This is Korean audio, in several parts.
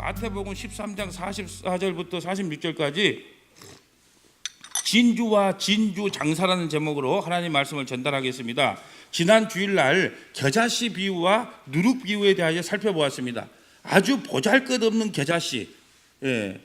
마태복음 13장 44절부터 46절까지 진주와 진주 장사라는 제목으로 하나님 말씀을 전달하겠습니다. 지난 주일날 겨자씨 비유와 누룩 비유에 대하여 살펴보았습니다. 아주 보잘것없는 겨자씨,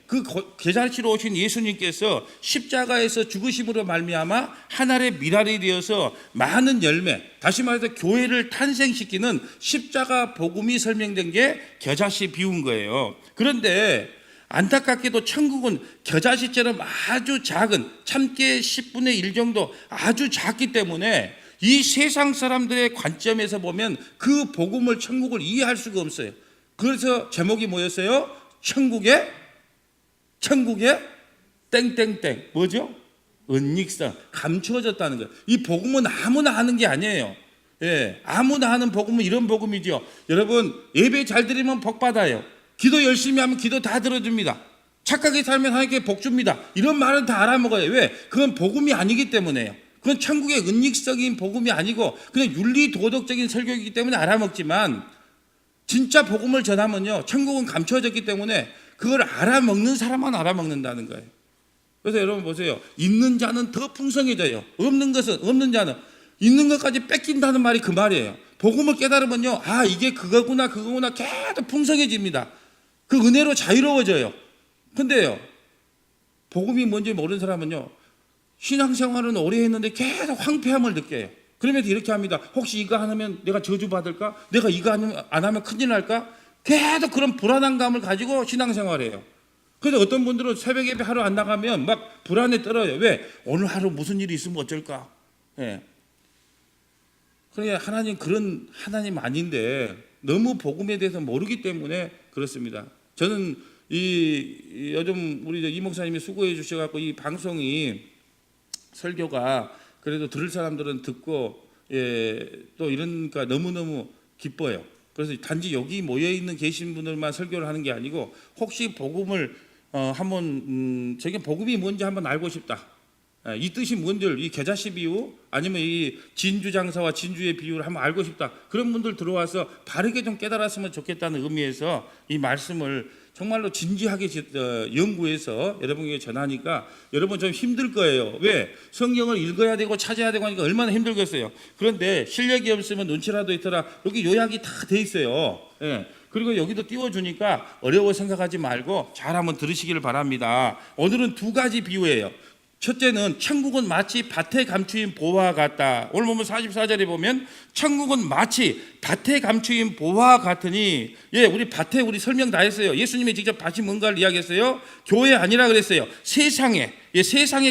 그 겨자씨로 오신 예수님께서 십자가에서 죽으심으로 말미암아 한 알의 밀알이 되어서 많은 열매, 다시 말해서 교회를 탄생시키는 십자가 복음이 설명된 게 겨자씨 비유인 거예요. 그런데 안타깝게도 천국은 겨자씨처럼 아주 작은 참깨 10분의 1 정도 아주 작기 때문에 이 세상 사람들의 관점에서 보면 그 복음을, 천국을 이해할 수가 없어요. 그래서 제목이 뭐였어요? 천국의 땡땡땡, 뭐죠? 은닉성, 감추어졌다는 거예요. 이 복음은 아무나 하는 게 아니에요. 아무나 하는 복음은 이런 복음이죠. 여러분, 예배 잘 드리면 복 받아요. 기도 열심히 하면 기도 다 들어줍니다. 착하게 살면 하나님께 복 줍니다. 이런 말은 다 알아먹어요. 왜? 그건 복음이 아니기 때문에요. 그건 천국의 은닉적인 복음이 아니고 그냥 윤리 도덕적인 설교이기 때문에 알아먹지만, 진짜 복음을 전하면요, 천국은 감춰졌기 때문에 그걸 알아먹는 사람만 알아먹는다는 거예요. 그래서 여러분 보세요. 있는 자는 더 풍성해져요. 없는 것은, 없는 자는 있는 것까지 뺏긴다는 말이 그 말이에요. 복음을 깨달으면요, 아, 이게 그거구나 계속 풍성해집니다. 그 은혜로 자유로워져요. 근데요, 복음이 뭔지 모르는 사람은요, 신앙생활은 오래 했는데 계속 황폐함을 느껴요. 그러면서 이렇게 합니다. 혹시 이거 안 하면 내가 저주받을까? 내가 이거 안 하면 큰일 날까? 계속 그런 불안한 감을 가지고 신앙생활해요. 그래서 어떤 분들은 새벽 예배 하루 안 나가면 막 불안에 떨어요. 왜? 오늘 하루 무슨 일이 있으면 어쩔까? 그러니까 하나님, 그런 하나님 아닌데 너무 복음에 대해서 모르기 때문에 그렇습니다. 저는 요즘 우리 이 목사님이 수고해 주셔갖고 이 방송이, 설교가 그래도 들을 사람들은 듣고, 또 이러니까 너무너무 기뻐요. 그래서 단지 여기 모여있는 계신 분들만 설교를 하는 게 아니고, 혹시 복음을 한번 저게 복음이 뭔지 한번 알고 싶다, 이 뜻이 뭔지를, 이 겨자씨 비유 아니면 이 진주 장사와 진주의 비유를 한번 알고 싶다, 그런 분들 들어와서 바르게 좀 깨달았으면 좋겠다는 의미에서 이 말씀을 정말로 진지하게 연구해서 여러분에게 전하니까 여러분 좀 힘들 거예요. 왜? 성경을 읽어야 되고 찾아야 되고 하니까 얼마나 힘들겠어요. 그런데 실력이 없으면 눈치라도 있더라. 여기 요약이 다 돼 있어요. 그리고 여기도 띄워주니까 어려워 생각하지 말고 잘 한번 들으시기를 바랍니다. 오늘은 두 가지 비유예요. 첫째는 천국은 마치 밭에 감추인 보화 같다. 오늘 보면 44절에 보면 천국은 마치 밭에 감추인 보화 같으니, 우리 밭에 우리 설명 다 했어요. 예수님이 직접 밭이 뭔가를 이야기했어요. 교회 아니라 그랬어요. 세상에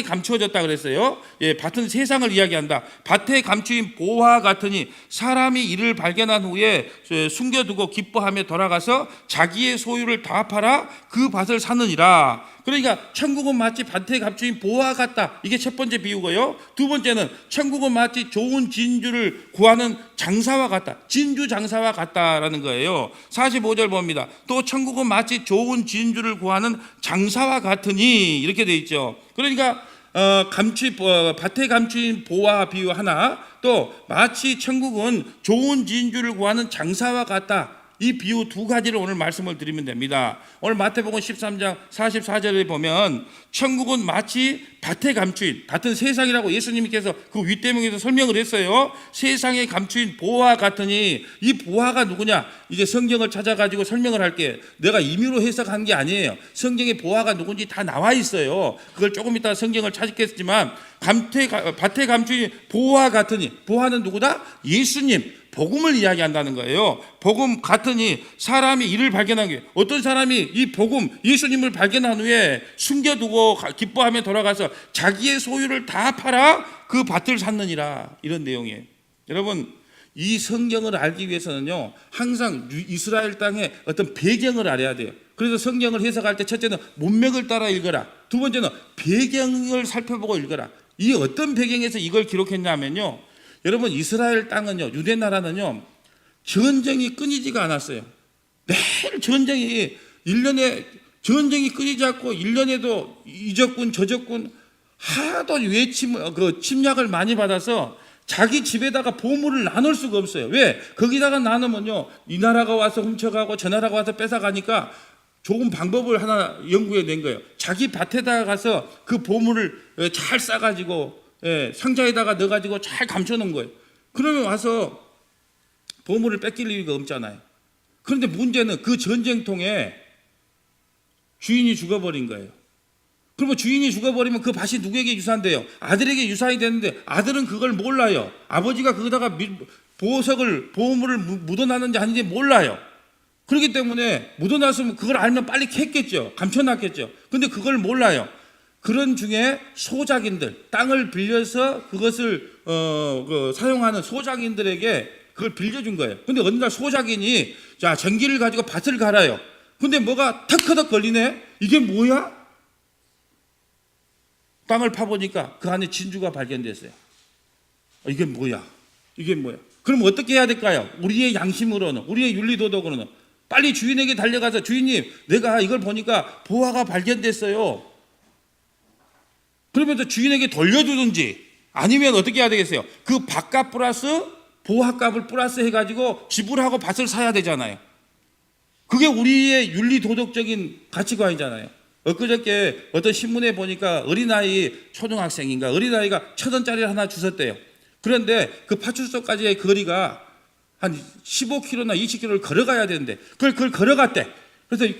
감추어졌다 그랬어요. 밭은 세상을 이야기한다. 밭에 감추인 보화 같으니 사람이 이를 발견한 후에 숨겨두고 기뻐하며 돌아가서 자기의 소유를 다 팔아 그 밭을 사느니라. 그러니까 천국은 마치 밭에 감추인 보화 같다. 이게 첫 번째 비유고요. 두 번째는 천국은 마치 좋은 진주를 구하는 장사와 같다. 진주 장사와 같다라는 거예요. 45절 봅니다. 또 천국은 마치 좋은 진주를 구하는 장사와 같으니, 이렇게 돼 있죠. 그러니까 밭에 감추인 보화 비유 하나, 또 마치 천국은 좋은 진주를 구하는 장사와 같다. 이 비유 두 가지를 오늘 말씀을 드리면 됩니다. 오늘 마태복음 13장 44절에 보면 천국은 마치 밭에 감추인, 밭은 세상이라고 예수님께서 그 윗대명에서 설명을 했어요. 세상에 감추인 보화 같으니, 이 보화가 누구냐? 이제 성경을 찾아가지고 설명을 할게요. 내가 임의로 해석한 게 아니에요. 성경에 보화가 누군지 다 나와 있어요. 그걸 조금 이따 성경을 찾겠지만, 밭에 감추인 보화 같으니, 보화는 누구다? 예수님, 복음을 이야기한다는 거예요. 복음 같으니 사람이 이를 발견한 게, 어떤 사람이 이 복음 예수님을 발견한 후에 숨겨두고 기뻐하며 돌아가서 자기의 소유를 다 팔아 그 밭을 샀느니라, 이런 내용이에요. 여러분, 이 성경을 알기 위해서는요, 항상 이스라엘 땅의 어떤 배경을 알아야 돼요. 그래서 성경을 해석할 때 첫째는 문맥을 따라 읽어라. 두 번째는 배경을 살펴보고 읽어라. 이 어떤 배경에서 이걸 기록했냐면요, 여러분, 이스라엘 땅은요, 유대 나라는요, 전쟁이 끊이지가 않았어요. 매일 전쟁이, 1년에 전쟁이 끊이지 않고 1년에도 이 적군 저 적군 하도 침략을 많이 받아서 자기 집에다가 보물을 나눌 수가 없어요. 왜? 거기다가 나누면요, 이 나라가 와서 훔쳐가고 저 나라가 와서 뺏어가니까 좋은 방법을 하나 연구해 낸 거예요. 자기 밭에다가 가서 그 보물을 잘 싸가지고 상자에다가 넣어가지고 잘 감춰놓은 거예요. 그러면 와서 보물을 뺏길 이유가 없잖아요. 그런데 문제는 그 전쟁통에 주인이 죽어버린 거예요. 그러면 주인이 죽어버리면 그 밭이 누구에게 유산돼요? 아들에게 유산이 되는데 아들은 그걸 몰라요. 아버지가 거기다가 보물을 묻어놨는지 아닌지 몰라요. 그렇기 때문에 묻어놨으면 그걸 알면 빨리 캤겠죠. 감춰놨겠죠. 근데 그걸 몰라요. 그런 중에 소작인들, 땅을 빌려서 그것을 사용하는 소작인들에게 그걸 빌려준 거예요. 근데 어느 날 소작인이 자 전기를 가지고 밭을 갈아요. 근데 뭐가 턱커덕 걸리네? 이게 뭐야? 땅을 파보니까 그 안에 진주가 발견됐어요. 이게 뭐야? 이게 뭐야? 그럼 어떻게 해야 될까요? 우리의 양심으로는, 우리의 윤리도덕으로는 빨리 주인에게 달려가서 주인님, 내가 이걸 보니까 보화가 발견됐어요. 그러면서 주인에게 돌려주든지 아니면 어떻게 해야 되겠어요? 그 밭값 플러스 보화값을 플러스 해가지고 지불하고 밭을 사야 되잖아요. 그게 우리의 윤리도덕적인 가치관이잖아요. 엊그저께 어떤 신문에 보니까 어린아이 초등학생인가 어린아이가 1,000원짜리를 하나 주셨대요. 그런데 그 파출소까지의 거리가 한 15km나 20km를 걸어가야 되는데 그걸 걸어갔대. 그래서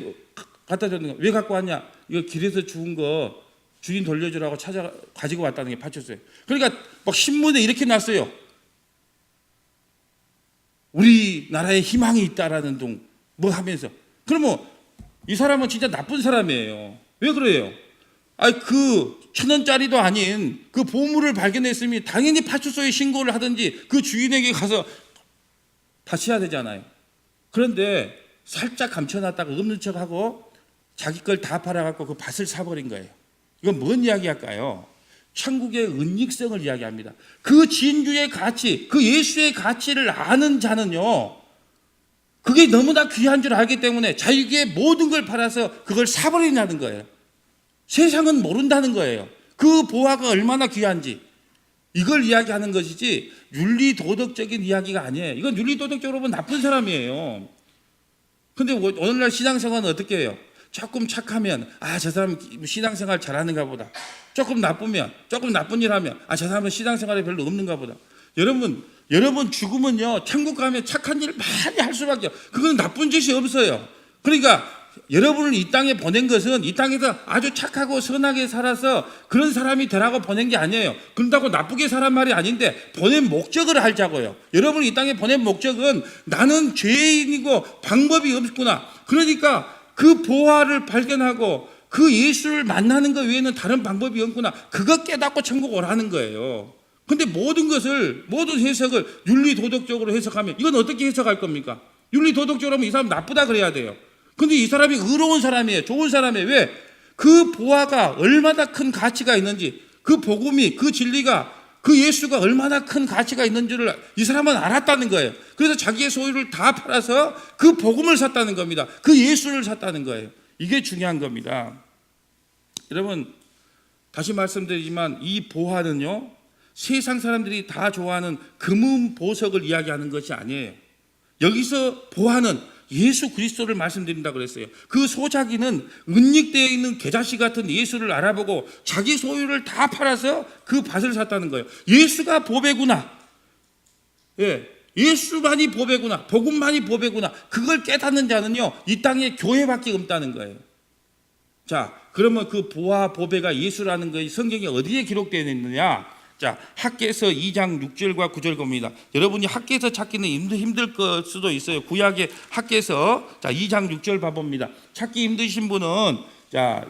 갖다 줬는 거. 왜 갖고 왔냐? 이거 길에서 주운 거 주인 돌려주라고 가지고 왔다는 게 파출소예요. 그러니까 막 신문에 이렇게 났어요. 우리나라에 희망이 있다라는 둥 뭐 하면서. 그러면 이 사람은 진짜 나쁜 사람이에요. 왜 그래요? 그 1,000원짜리도 아닌 그 보물을 발견했으면 당연히 파출소에 신고를 하든지 그 주인에게 가서 다시 해야 되잖아요. 그런데 살짝 감춰놨다가 없는 척하고 자기 걸 다 팔아갖고 그 밭을 사버린 거예요. 이건 뭔 이야기 할까요? 천국의 은닉성을 이야기합니다. 그 진주의 가치, 그 예수의 가치를 아는 자는요, 그게 너무나 귀한 줄 알기 때문에 자기의 모든 걸 팔아서 그걸 사버리냐는 거예요. 세상은 모른다는 거예요. 그 보화가 얼마나 귀한지. 이걸 이야기하는 것이지 윤리도덕적인 이야기가 아니에요. 이건 윤리도덕적으로 보면 나쁜 사람이에요. 근데 오늘날 신앙생활은 어떻게 해요? 조금 착하면 저 사람 신앙생활 잘하는가 보다. 조금 나쁘면, 조금 나쁜 일 하면 저 사람은 신앙생활에 별로 없는가 보다. 여러분 죽으면요, 천국 가면 착한 일 많이 할 수밖에 없어요. 그건 나쁜 짓이 없어요. 그러니까 여러분을 이 땅에 보낸 것은 이 땅에서 아주 착하고 선하게 살아서 그런 사람이 되라고 보낸 게 아니에요. 그런다고 나쁘게 살란 말이 아닌데 보낸 목적을 알자고요. 여러분을 이 땅에 보낸 목적은 나는 죄인이고 방법이 없구나. 그러니까 그 보화를 발견하고 그 예수를 만나는 것 외에는 다른 방법이 없구나. 그거 깨닫고 천국 오라는 거예요. 근데 모든 해석을 윤리도덕적으로 해석하면 이건 어떻게 해석할 겁니까? 윤리도덕적으로 하면 이 사람 나쁘다 그래야 돼요. 근데 이 사람이 의로운 사람이에요. 좋은 사람이에요. 왜? 그 보화가 얼마나 큰 가치가 있는지, 그 복음이, 그 진리가, 그 예수가 얼마나 큰 가치가 있는지를 이 사람은 알았다는 거예요. 그래서 자기의 소유를 다 팔아서 그 복음을 샀다는 겁니다. 그 예수를 샀다는 거예요. 이게 중요한 겁니다. 여러분, 다시 말씀드리지만 이 보화는요, 세상 사람들이 다 좋아하는 금은 보석을 이야기하는 것이 아니에요. 여기서 보화는 예수 그리스도를 말씀드린다고 그랬어요. 그 소자기는 은닉되어 있는 계자씨 같은 예수를 알아보고 자기 소유를 다 팔아서 그 밭을 샀다는 거예요. 예수가 보배구나. 예수만이 보배구나. 복음만이 보배구나. 그걸 깨닫는 자는요, 이 땅에 교회밖에 없다는 거예요. 자, 그러면 그 보화 보배가 예수라는 것이 성경에 어디에 기록되어 있느냐? 자, 학개서 2장 6절과 9절 겁니다. 여러분이 학개서 찾기는 힘들 것 수도 있어요. 구약의 학개서 2장 6절 봐봅니다. 찾기 힘드신 분은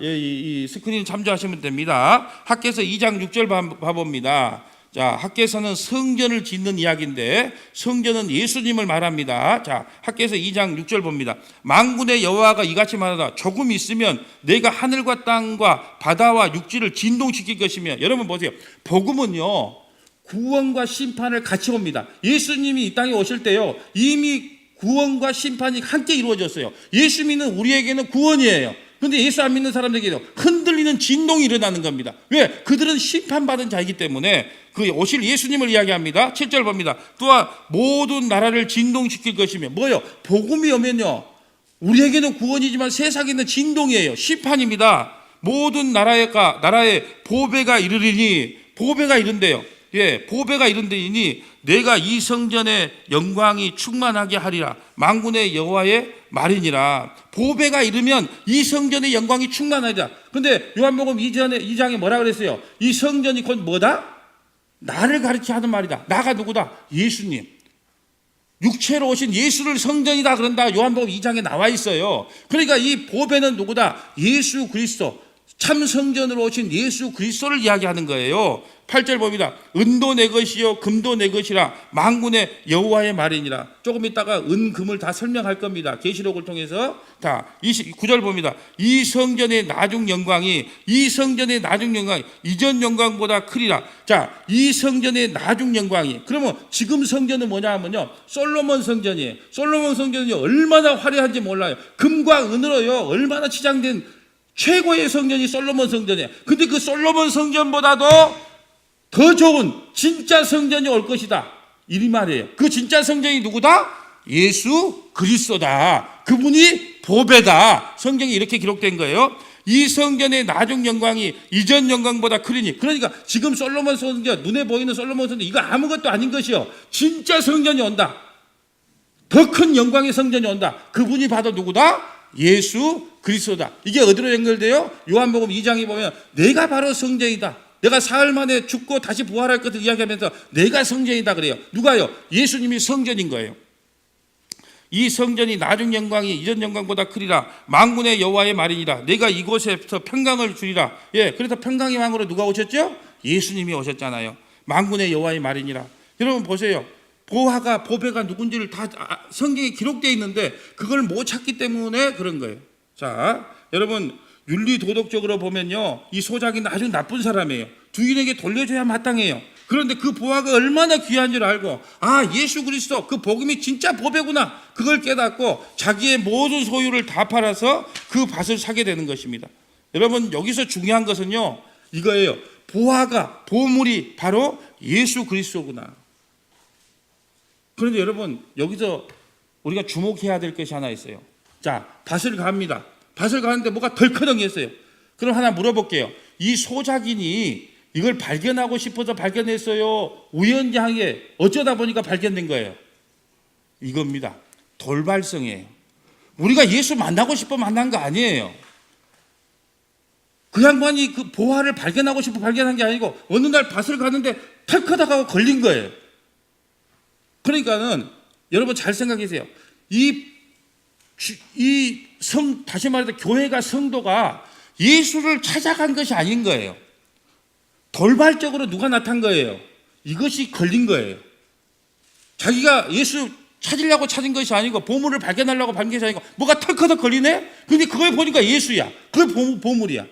이 스크린 참조하시면 됩니다. 학개서 2장 6절 봐봅니다. 자, 학개서는 성전을 짓는 이야기인데 성전은 예수님을 말합니다. 자, 학개서 2장 6절 봅니다. 만군의 여호와가 이같이 말하다. 조금 있으면 내가 하늘과 땅과 바다와 육지를 진동시킬 것이며. 여러분 보세요. 복음은요, 구원과 심판을 같이 옵니다. 예수님이 이 땅에 오실 때요, 이미 구원과 심판이 함께 이루어졌어요. 예수 믿는 우리에게는 구원이에요. 그런데 예수 안 믿는 사람들에게는 흔들리는 진동이 일어나는 겁니다. 왜? 그들은 심판받은 자이기 때문에. 그 오실 예수님을 이야기합니다. 7절 봅니다. 또한 모든 나라를 진동시킬 것이며. 뭐요? 복음이 오면요, 우리에게는 구원이지만 세상에는 진동이에요. 심판입니다. 모든 나라의 보배가 이르리니, 보배가 이른대요. 예, 보배가 이른데이니 내가 이 성전의 영광이 충만하게 하리라. 만군의 여호와의 말이니라. 보배가 이르면 이 성전의 영광이 충만하리라. 근데 요한복음 2장에 뭐라 그랬어요? 이 성전이 곧 뭐다? 나를 가르쳐 하는 말이다. 나가 누구다? 예수님. 육체로 오신 예수를 성전이다 그런다. 요한복음 2장에 나와 있어요. 그러니까 이 보배는 누구다? 예수 그리스도. 참 성전으로 오신 예수 그리스도를 이야기하는 거예요. 8절 봅니다. 은도 내 것이요 금도 내 것이라 만군의 여호와의 말이니라. 조금 있다가 금을 다 설명할 겁니다. 계시록을 통해서. 다 29절 봅니다. 이 성전의 나중 영광이 이전 영광보다 크리라. 자, 이 성전의 나중 영광이, 그러면 지금 성전은 뭐냐 하면요, 솔로몬 성전이에요. 솔로몬 성전이 얼마나 화려한지 몰라요. 금과 은으로요 얼마나 치장된 최고의 성전이 솔로몬 성전이에요. 근데 그 솔로몬 성전보다도 더 좋은 진짜 성전이 올 것이다, 이 말이에요. 그 진짜 성전이 누구다? 예수 그리스도다. 그분이 보배다. 성경에 이렇게 기록된 거예요. 이 성전의 나중 영광이 이전 영광보다 크리니. 그러니까 지금 솔로몬 성전, 눈에 보이는 솔로몬 성전, 이거 아무것도 아닌 것이요, 진짜 성전이 온다. 더 큰 영광의 성전이 온다. 그분이 바로 누구다? 예수 그리스도다. 이게 어디로 연결돼요? 요한복음 2장에 보면 내가 바로 성전이다. 내가 사흘 만에 죽고 다시 부활할 것을 이야기하면서 내가 성전이다 그래요. 누가요? 예수님이 성전인 거예요. 이 성전이 나중 영광이 이전 영광보다 크리라. 만군의 여호와의 말이니라. 내가 이곳에서 평강을 주리라. 예, 그래서 평강의 왕으로 누가 오셨죠? 예수님이 오셨잖아요. 만군의 여호와의 말이니라. 여러분 보세요. 보배가 누군지를 다 성경에 기록되어 있는데 그걸 못 찾기 때문에 그런 거예요. 자, 여러분 윤리 도덕적으로 보면요, 이 소작이는 아주 나쁜 사람이에요. 주인에게 돌려줘야 마땅해요. 그런데 그 보화가 얼마나 귀한 줄 알고, 예수 그리스도 그 복음이 진짜 보배구나, 그걸 깨닫고 자기의 모든 소유를 다 팔아서 그 밭을 사게 되는 것입니다. 여러분 여기서 중요한 것은요 이거예요. 보물이 바로 예수 그리스도구나. 그런데 여러분 여기서 우리가 주목해야 될 것이 하나 있어요. 자, 밭을 갑니다. 밭을 가는데 뭐가 덜커덩했어요. 그럼 하나 물어볼게요. 이 소작인이 이걸 발견하고 싶어서 발견했어요? 우연하게 어쩌다 보니까 발견된 거예요? 이겁니다. 돌발성이에요. 우리가 예수 만나고 싶어 만난 거 아니에요. 그 양반이 그 보화를 발견하고 싶어 발견한 게 아니고 어느 날 밭을 가는데 털커덕하고 걸린 거예요. 그러니까는 여러분 잘 생각하세요. 다시 말해서 교회가, 성도가 예수를 찾아간 것이 아닌 거예요. 돌발적으로 누가 나타난 거예요. 이것이 걸린 거예요. 자기가 예수 찾으려고 찾은 것이 아니고 보물을 발견하려고 받은 것이 아니고 뭐가 털커덕 걸리네? 근데 그걸 보니까 예수야. 그게 보물이야.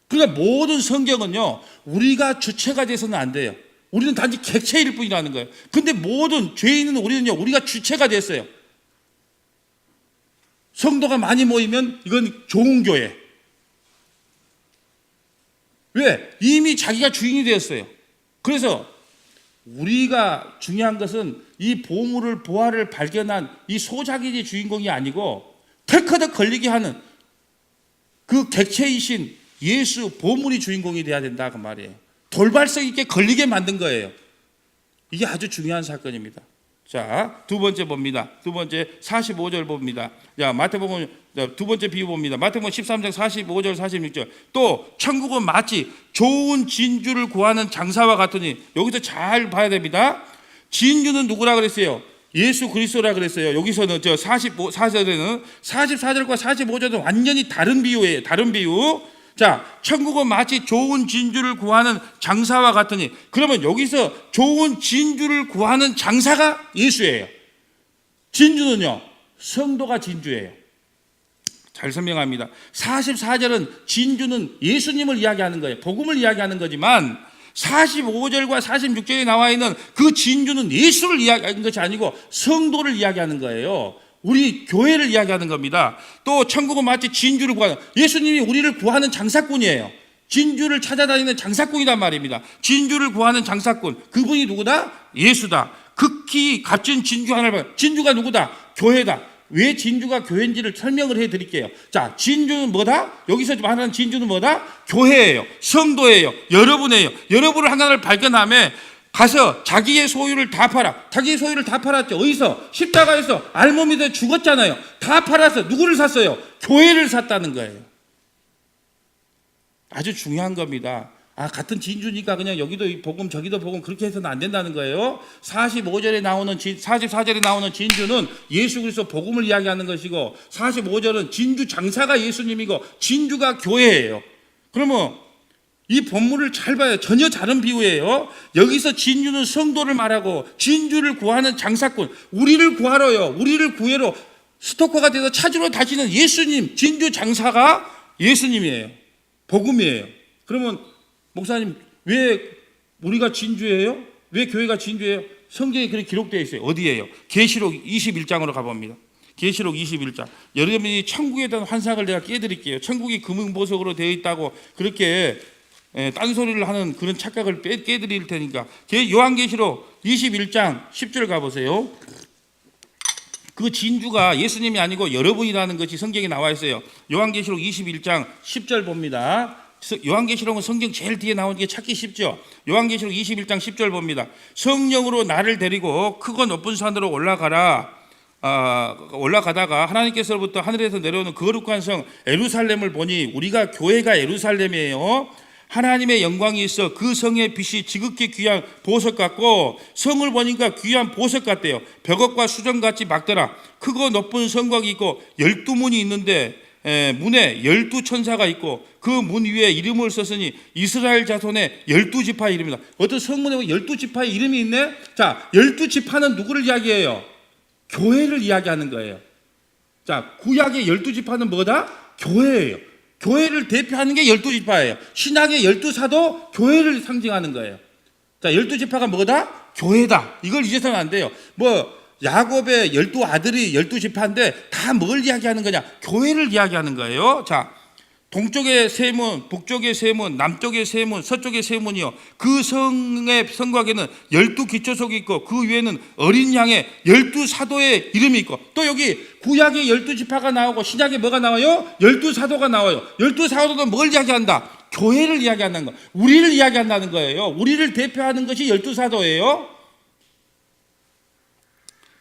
그러니까 모든 성경은요 우리가 주체가 돼서는 안 돼요. 우리는 단지 객체일 뿐이라는 거예요. 근데 모든 죄 있는 우리는요 우리가 주체가 됐어요. 성도가 많이 모이면 이건 좋은 교회. 왜? 이미 자기가 주인이 되었어요. 그래서 우리가 중요한 것은 이 보화를 발견한 이 소작인이 주인공이 아니고 털커덕 걸리게 하는 그 객체이신 예수, 보물이 주인공이 돼야 된다 그 말이에요. 돌발성 있게 걸리게 만든 거예요. 이게 아주 중요한 사건입니다. 자, 두 번째 봅니다. 두 번째 45절 봅니다. 자, 마태복음 두 번째 비유 봅니다. 마태복음 13장 45절 46절. 또 천국은 마치 좋은 진주를 구하는 장사와 같으니, 여기서 잘 봐야 됩니다. 진주는 누구라 그랬어요? 예수 그리스도라 그랬어요. 여기서는 44절에는 44절과 45절은 완전히 다른 비유예요. 다른 비유. 자, 천국은 마치 좋은 진주를 구하는 장사와 같으니, 그러면 여기서 좋은 진주를 구하는 장사가 예수예요. 진주는요 성도가 진주예요. 잘 설명합니다. 44절은 진주는 예수님을 이야기하는 거예요. 복음을 이야기하는 거지만 45절과 46절에 나와 있는 그 진주는 예수를 이야기하는 것이 아니고 성도를 이야기하는 거예요. 우리 교회를 이야기하는 겁니다. 또 천국은 마치 진주를 구하는, 예수님이 우리를 구하는 장사꾼이에요. 진주를 찾아다니는 장사꾼이란 말입니다. 진주를 구하는 장사꾼, 그분이 누구다? 예수다. 극히 값진 진주 하나를, 진주가 누구다? 교회다. 왜 진주가 교회인지를 설명을 해드릴게요. 자, 진주는 뭐다? 여기서 말하는 진주는 뭐다? 교회예요. 성도예요. 여러분이에요. 여러분을 하나를 발견하면 가서 자기의 소유를 다 팔아. 자기의 소유를 다 팔았죠. 어디서? 십자가에서 알몸이 죽었잖아요. 다 팔아서 누구를 샀어요? 교회를 샀다는 거예요. 아주 중요한 겁니다. 같은 진주니까 그냥 여기도 복음 저기도 복음 그렇게 해서는 안 된다는 거예요. 44절에 나오는 진주는 예수 그리스도 복음을 이야기하는 것이고 45절은 진주 장사가 예수님이고 진주가 교회예요. 그러면 이 본문을 잘 봐요. 전혀 다른 비유예요. 여기서 진주는 성도를 말하고 진주를 구하는 장사꾼, 우리를 구하러요. 우리를 구해로 스토커가 돼서 찾으러 다시는 예수님, 진주 장사가 예수님이에요. 복음이에요. 그러면 목사님, 왜 우리가 진주예요? 왜 교회가 진주예요? 성경에 그렇게 기록되어 있어요. 어디예요? 계시록 21장으로 가봅니다. 계시록 21장. 여러분이 천국에 대한 환상을 내가 깨드릴게요. 천국이 금은보석으로 되어 있다고 그렇게 딴소리를 하는 그런 착각을 깨드릴 테니까. 요한계시록 21장 10절 가보세요. 그 진주가 예수님이 아니고 여러분이라는 것이 성경에 나와 있어요. 요한계시록 21장 10절 봅니다. 요한계시록은 성경 제일 뒤에 나오는 게 찾기 쉽죠. 요한계시록 21장 10절 봅니다. 성령으로 나를 데리고 크고 높은 산으로 올라가다가 하나님께서부터 하늘에서 내려오는 거룩한 성 예루살렘을 보니 우리가 교회가 예루살렘이에요. 하나님의 영광이 있어 그 성의 빛이 지극히 귀한 보석 같고 성을 보니까 귀한 보석 같대요. 벽옥과 수정같이 막더라. 크고 높은 성곽이 있고 12문이 있는데 문에 12천사가 있고 그 문 위에 이름을 썼으니 이스라엘 자손의 12지파 이름이다. 어떤 성문에 12지파의 이름이 있네. 자, 12지파는 누구를 이야기해요? 교회를 이야기하는 거예요. 자, 구약의 12지파는 뭐다? 교회예요. 교회를 대표하는 게 12지파예요. 신약의 12사도 교회를 상징하는 거예요. 자, 12지파가 뭐다? 교회다. 이걸 잊어서는 안 돼요. 야곱의 12아들이 12지파인데 다 뭘 이야기하는 거냐? 교회를 이야기하는 거예요. 자, 동쪽의 세 문, 북쪽의 세 문, 남쪽의 세 문, 서쪽의 세 문이요. 그 성의 성곽에는 12기초석이 있고 그 위에는 어린 양의 12사도의 이름이 있고 또 여기 구약의 12지파가 나오고 신약에 뭐가 나와요? 12사도가 나와요. 12사도는 뭘 이야기한다? 교회를 이야기한다는 거. 우리를 이야기한다는 거예요. 우리를 대표하는 것이 12사도예요.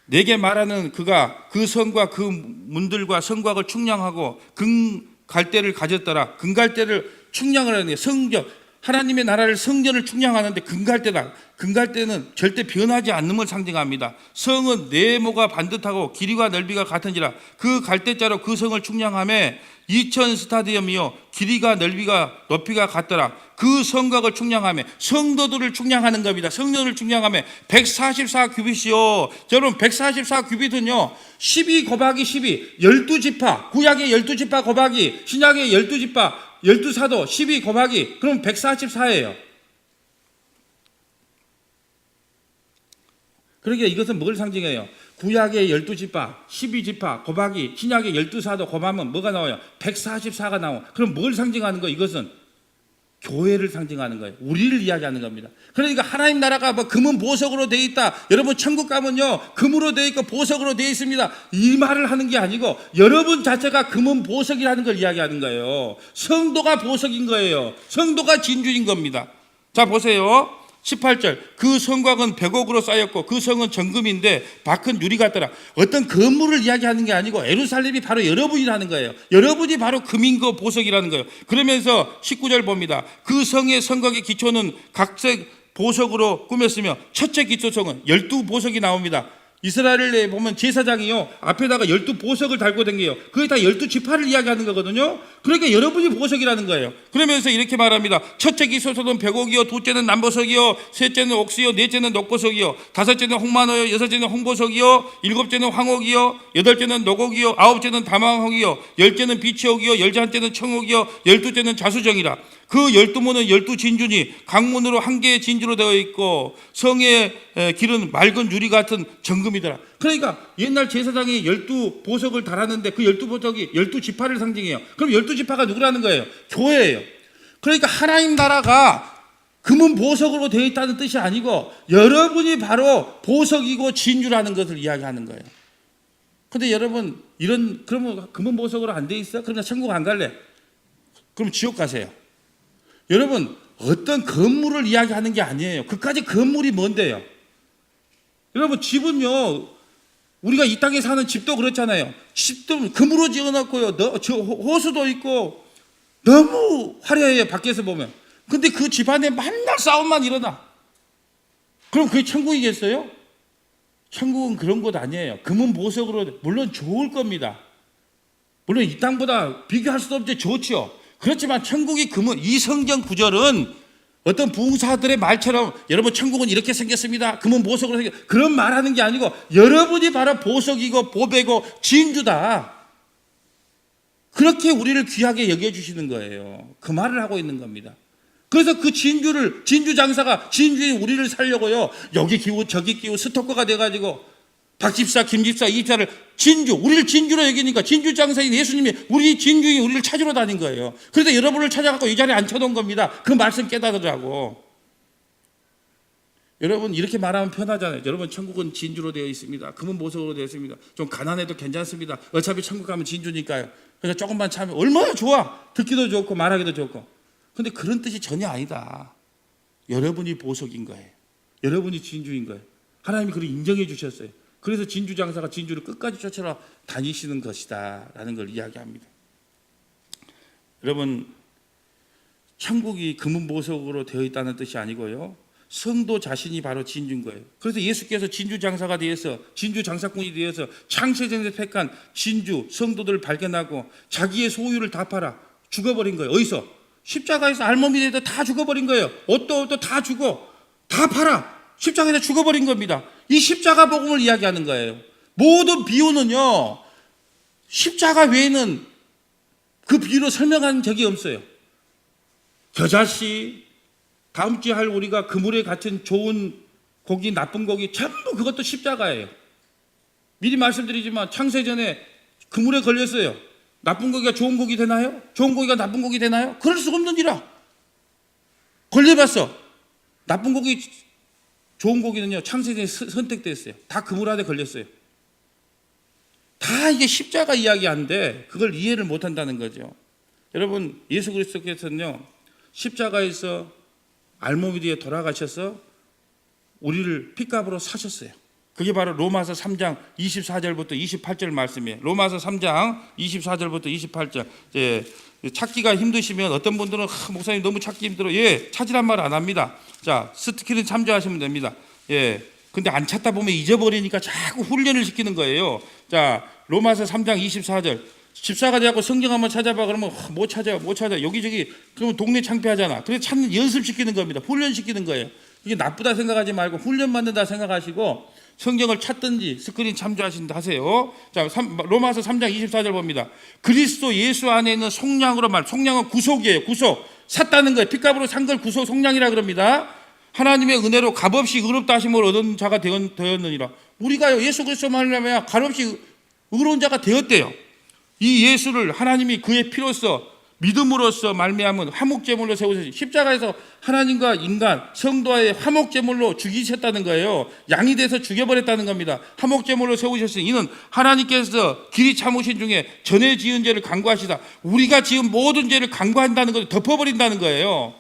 내게 말하는 그가 그 성과 그 문들과 성곽을 충량하고 금갈대를 가졌더라. 금갈대를 충량을 하는 게 성전, 하나님의 나라를 성전을 충량하는데 금갈대다. 금갈대는 절대 변하지 않음을 상징합니다. 성은 네모가 반듯하고 길이와 넓이가 같은지라 그 갈대자로 그 성을 충량하며 2000 스타디움이요 길이가 넓이가 높이가 같더라. 그 성곽을 충량하며 성도들을 충량하는 겁니다. 성전을 충량하며 144규빗이요. 여러분 144규빗은요 12 곱하기 12 12지파 구약의 12지파 곱하기 신약의 12지파 12사도 12 곱하기 그럼 144예요. 그러니까 이것은 뭘 상징해요? 구약의 12지파 12지파 곱하기 신약의 12사도 곱하면 뭐가 나와요? 144가 나와요. 그럼 뭘 상징하는 거예요? 이것은 교회를 상징하는 거예요. 우리를 이야기하는 겁니다. 그러니까 하나님 나라가 금은 보석으로 되어 있다. 여러분 천국 가면요 금으로 되어 있고 보석으로 되어 있습니다. 이 말을 하는 게 아니고 여러분 자체가 금은 보석이라는 걸 이야기하는 거예요. 성도가 보석인 거예요. 성도가 진주인 겁니다. 자 보세요. 18절 그 성곽은 백옥으로 쌓였고 그 성은 정금인데 밖은 유리 같더라. 어떤 건물을 이야기하는 게 아니고 예루살렘이 바로 여러분이라는 거예요. 여러분이 바로 금인거 보석이라는 거예요. 그러면서 19절 봅니다. 그 성의 성곽의 기초는 각색 보석으로 꾸몄으며 첫째 기초성은 12보석이 나옵니다. 이스라엘에 보면 제사장이요 앞에다가 12보석을 달고 다녀요. 그게 다 12지파를 이야기하는 거거든요. 그러니까 여러분이 보석이라는 거예요. 그러면서 이렇게 말합니다. 첫째 기초석은 백옥이요 둘째는 남보석이요 셋째는 옥수요 넷째는 녹보석이요 다섯째는 홍만호요 여섯째는 홍보석이요 일곱째는 황옥이요 여덟째는 녹옥이요 아홉째는 다망옥이요 열째는 비치옥이요 열한째는 청옥이요 열두째는 자수정이라. 그 12문은 12진주니 각문으로 한 개의 진주로 되어 있고 성의 길은 맑은 유리 같은 정금이더라. 그러니까 옛날 제사장이 12보석을 달았는데 그 12보석이 12지파를 상징해요. 그럼 12지파가 누구라는 거예요? 교회예요. 그러니까 하나님 나라가 금은 보석으로 되어 있다는 뜻이 아니고 여러분이 바로 보석이고 진주라는 것을 이야기하는 거예요. 근데 여러분 그러면 금은보석으로 안 돼 있어? 그럼 나 천국 안 갈래. 그럼 지옥 가세요. 여러분 어떤 건물을 이야기하는 게 아니에요. 그까지 건물이 뭔데요? 여러분 집은요, 우리가 이 땅에 사는 집도 그렇잖아요. 집도 금으로 지어놨고요, 호수도 있고 너무 화려해요, 밖에서 보면. 근데 그 집 안에 맨날 싸움만 일어나. 그럼 그게 천국이겠어요? 천국은 그런 곳 아니에요. 금은 보석으로 물론 좋을 겁니다. 물론 이 땅보다 비교할 수도 없죠. 좋죠. 그렇지만 천국이 금은, 이 성경 구절은 어떤 부흥사들의 말처럼 여러분 천국은 이렇게 생겼습니다, 금은 보석으로 생겼, 그런 말하는 게 아니고 여러분이 바로 보석이고 보배고 진주다, 그렇게 우리를 귀하게 여겨주시는 거예요. 그 말을 하고 있는 겁니다. 그래서 그 진주 장사가 진주에 우리를 살려고요, 여기 끼우 저기 끼우 스토커가 돼가지고 박 집사, 김 집사, 이 집사를 우리를 진주로 여기니까 진주 장사인 예수님이 우리 진주인 우리를 찾으러 다닌 거예요. 그래서 여러분을 찾아갖고 이 자리에 앉혀놓은 겁니다. 그 말씀 깨달으라고. 여러분 이렇게 말하면 편하잖아요. 여러분 천국은 진주로 되어 있습니다. 금은 보석으로 되어 있습니다. 좀 가난해도 괜찮습니다. 어차피 천국 가면 진주니까요. 그래서 조금만 참으면 얼마나 좋아. 듣기도 좋고 말하기도 좋고. 근데 그런 뜻이 전혀 아니다. 여러분이 보석인 거예요. 여러분이 진주인 거예요. 하나님이 그를 인정해 주셨어요. 그래서 진주 장사가 진주를 끝까지 쫓아라 다니시는 것이다 라는 걸 이야기합니다. 여러분 천국이 금은 보석으로 되어 있다는 뜻이 아니고요, 성도 자신이 바로 진주인 거예요. 그래서 예수께서 진주 장사가 되어서, 진주 장사꾼이 되어서 창세전에 택한 진주 성도들을 발견하고 자기의 소유를 다 팔아 죽어버린 거예요. 어디서? 십자가에서 알몸이 돼도 다 죽어버린 거예요. 옷도 다 주고 다 팔아 십자가에서 죽어버린 겁니다. 이 십자가 복음을 이야기하는 거예요. 모든 비유는요, 십자가 외에는 그 비유로 설명한 적이 없어요. 겨자씨, 다음 주에 할 우리가 그물에 갇힌 좋은 고기, 나쁜 고기, 전부 그것도 십자가예요. 미리 말씀드리지만 창세전에 그물에 걸렸어요. 나쁜 고기가 좋은 고기 되나요? 좋은 고기가 나쁜 고기 되나요? 그럴 수 없느니라. 걸려봤어. 나쁜 고기, 좋은 고기는요, 창세전에 선택됐어요. 다 그물 안에 걸렸어요. 다 이게 십자가 이야기하는데 그걸 이해를 못한다는 거죠. 여러분 예수 그리스도께서는요, 십자가에서 알몸이 되어 돌아가셔서 우리를 핏값으로 사셨어요. 그게 바로 로마서 3장 24절부터 28절 말씀이에요. 로마서 3장 24절부터 28절. 찾기가 힘드시면, 어떤 분들은 목사님 너무 찾기 힘들어. 찾으란 말 안 합니다. 자, 스키는 참조하시면 됩니다. 근데 안 찾다 보면 잊어버리니까 자꾸 훈련을 시키는 거예요. 자, 로마서 3장 24절. 집사가 돼갖고 성경 한번 찾아봐. 그러면 못 찾아. 여기저기. 그러면 동네 창피하잖아. 그래서 찾는 연습시키는 겁니다. 훈련시키는 거예요. 이게 나쁘다 생각하지 말고 훈련받는다 생각하시고 성경을 찾든지 스크린 참조하신다 하세요. 자, 로마서 3장 24절 봅니다. 그리스도 예수 안에 있는 속량으로 속량은 구속이에요. 구속. 샀다는 거예요. 핏값으로 산 걸 구속, 속량이라 그럽니다. 하나님의 은혜로 값없이 의롭다 하심을 얻은 자가 되었느니라. 우리가요, 예수 그리스도만 하려면 값없이 의로운 자가 되었대요. 이 예수를 하나님이 그의 피로써, 믿음으로써 말미암은 화목제물로 세우셨어요. 십자가에서 하나님과 인간, 성도의 화목제물로 죽이셨다는 거예요. 양이 돼서 죽여버렸다는 겁니다. 화목제물로 세우셨으니 이는 하나님께서 길이 참으신 중에 전에 지은 죄를 간구하시다. 우리가 지은 모든 죄를 간구한다는 것을 덮어버린다는 거예요.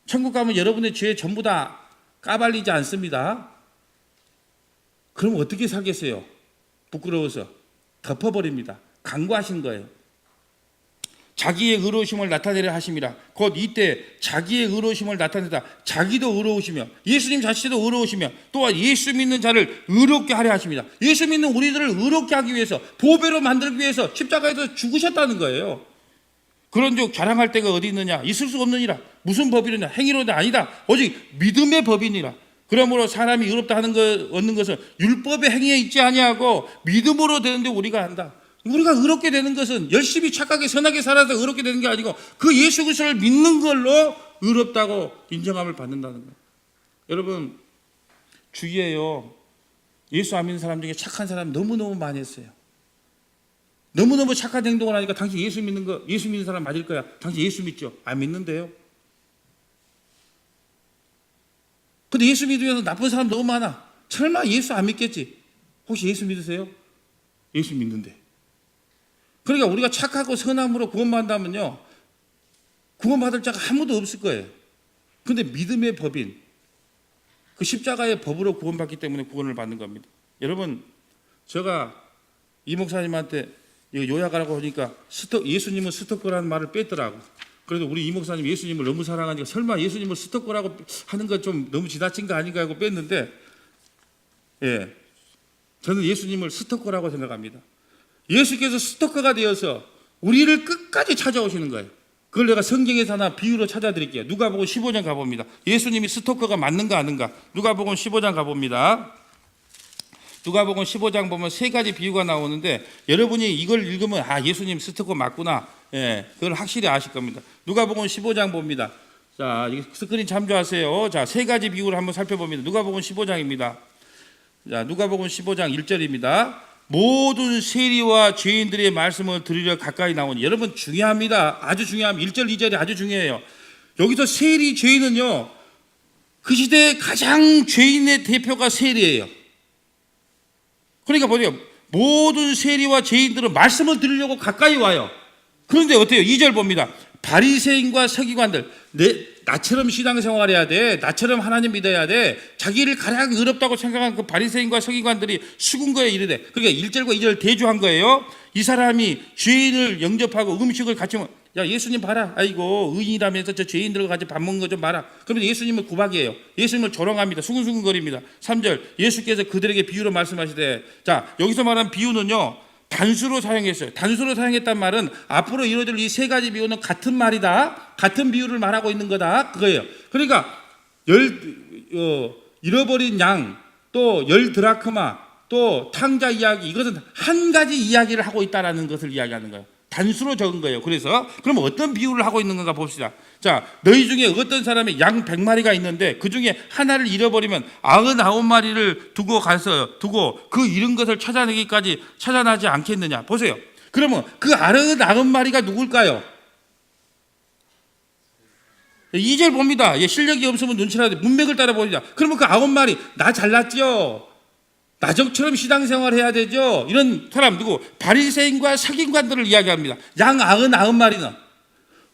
천국 가면 여러분의 죄 전부 다 까발리지 않습니다. 그럼 어떻게 살겠어요? 부끄러워서 덮어버립니다. 간구하신 거예요. 자기의 의로우심을 나타내려 하심이라. 곧 이때 자기의 의로우심을 나타내다 자기도 의로우시며 예수님 자신도 의로우시며 또한 예수 믿는 자를 의롭게 하려 하십니다. 예수 믿는 우리들을 의롭게 하기 위해서, 보배로 만들기 위해서 십자가에서 죽으셨다는 거예요. 그런즉 자랑할 데가 어디 있느냐? 있을 수 없느니라. 무슨 법이느냐? 행위로는 아니다. 오직 믿음의 법이니라. 그러므로 사람이 의롭다 하는 것, 얻는 것은 율법의 행위에 있지 아니하고 믿음으로 되는데 우리가 한다. 우리가 의롭게 되는 것은 열심히 착하게 선하게 살아서 의롭게 되는 게 아니고 그 예수 그리스도를 믿는 걸로 의롭다고 인정함을 받는다는 거예요. 여러분 주위에요, 예수 안 믿는 사람 중에 착한 사람 너무너무 많이 했어요. 너무너무 착한 행동을 하니까 당신 예수 믿는 사람 맞을 거야. 당신 예수 믿죠? 안 믿는데요. 근데 예수 믿으면서 나쁜 사람 너무 많아. 설마 예수 안 믿겠지? 혹시 예수 믿으세요? 예수 믿는데. 그러니까 우리가 착하고 선함으로 구원받는다면요, 구원받을 자가 아무도 없을 거예요. 그런데 믿음의 법인, 그 십자가의 법으로 구원받기 때문에 구원을 받는 겁니다. 여러분, 제가 이 목사님한테 이거 요약하라고 하니까 예수님은 스토커라는 말을 뺐더라고. 그래도 우리 이 목사님 예수님을 너무 사랑하니까 설마 예수님을 스토커라고 하는 건 좀 너무 지나친 거 아닌가 하고 뺐는데, 예, 저는 예수님을 스토커라고 생각합니다. 예수께서 스토커가 되어서 우리를 끝까지 찾아오시는 거예요. 그걸 내가 성경에서 하나 비유로 찾아드릴게요. 누가복음 15장 가봅니다. 예수님이 스토커가 맞는가 아닌가. 누가복음 15장 가봅니다. 누가복음 15장 보면 세 가지 비유가 나오는데 여러분이 이걸 읽으면 예수님 스토커 맞구나. 예, 그걸 확실히 아실 겁니다. 누가복음 15장 봅니다. 자, 스크린 참조하세요. 자, 세 가지 비유를 한번 살펴봅니다. 누가복음 15장입니다. 자, 누가복음 15장 1절입니다. 모든 세리와 죄인들의 말씀을 들으려 가까이 나오니. 여러분 중요합니다. 아주 중요합니다. 1절 2절이 아주 중요해요. 여기서 세리 죄인은요, 그 시대의 가장 죄인의 대표가 세리예요. 그러니까 보세요. 모든 세리와 죄인들은 말씀을 들으려고 가까이 와요. 그런데 어때요? 2절 봅니다. 바리새인과 서기관들, 나처럼 신앙생활해야 돼, 나처럼 하나님 믿어야 돼, 자기를 가장 의롭다고 생각한 그 바리새인과 서기관들이 죽은 거에 이르되, 그러니까 1절과 2절 대조한 거예요. 이 사람이 죄인을 영접하고 음식을 같이 먹, 야 예수님 봐라, 아이고 의인이라면서 저 죄인들과 같이 밥 먹는 거 좀 봐라. 그러면 예수님은 구박이에요. 예수님을 조롱합니다. 수근수근거립니다. 3절 예수께서 그들에게 비유로 말씀하시되, 자 여기서 말한 비유는요 단수로 사용했어요. 단수로 사용했단 말은 앞으로 이루어질 이 세 가지 비유는 같은 말이다, 같은 비유를 말하고 있는 거다, 그거예요. 그러니까 잃어버린 양, 또 10드라크마, 또 탕자 이야기, 이것은 한 가지 이야기를 하고 있다는 것을 이야기하는 거예요. 단수로 적은 거예요. 그래서 그럼 어떤 비유를 하고 있는 건가 봅시다. 자, 너희 중에 어떤 사람이 양 100마리가 있는데 그 중에 하나를 잃어버리면 99마리를 두고 그 잃은 것을 찾아내기까지 찾아나지 않겠느냐. 보세요. 그러면 그 99마리가 누굴까요? 2절 봅니다. 실력이 없으면 눈치라도 문맥을 따라 봅니다. 그러면 그 9마리, 나 잘났죠? 나적처럼 신앙생활 해야 되죠? 이런 사람 누구? 바리새인과 서기관들을 이야기합니다. 양 99마리는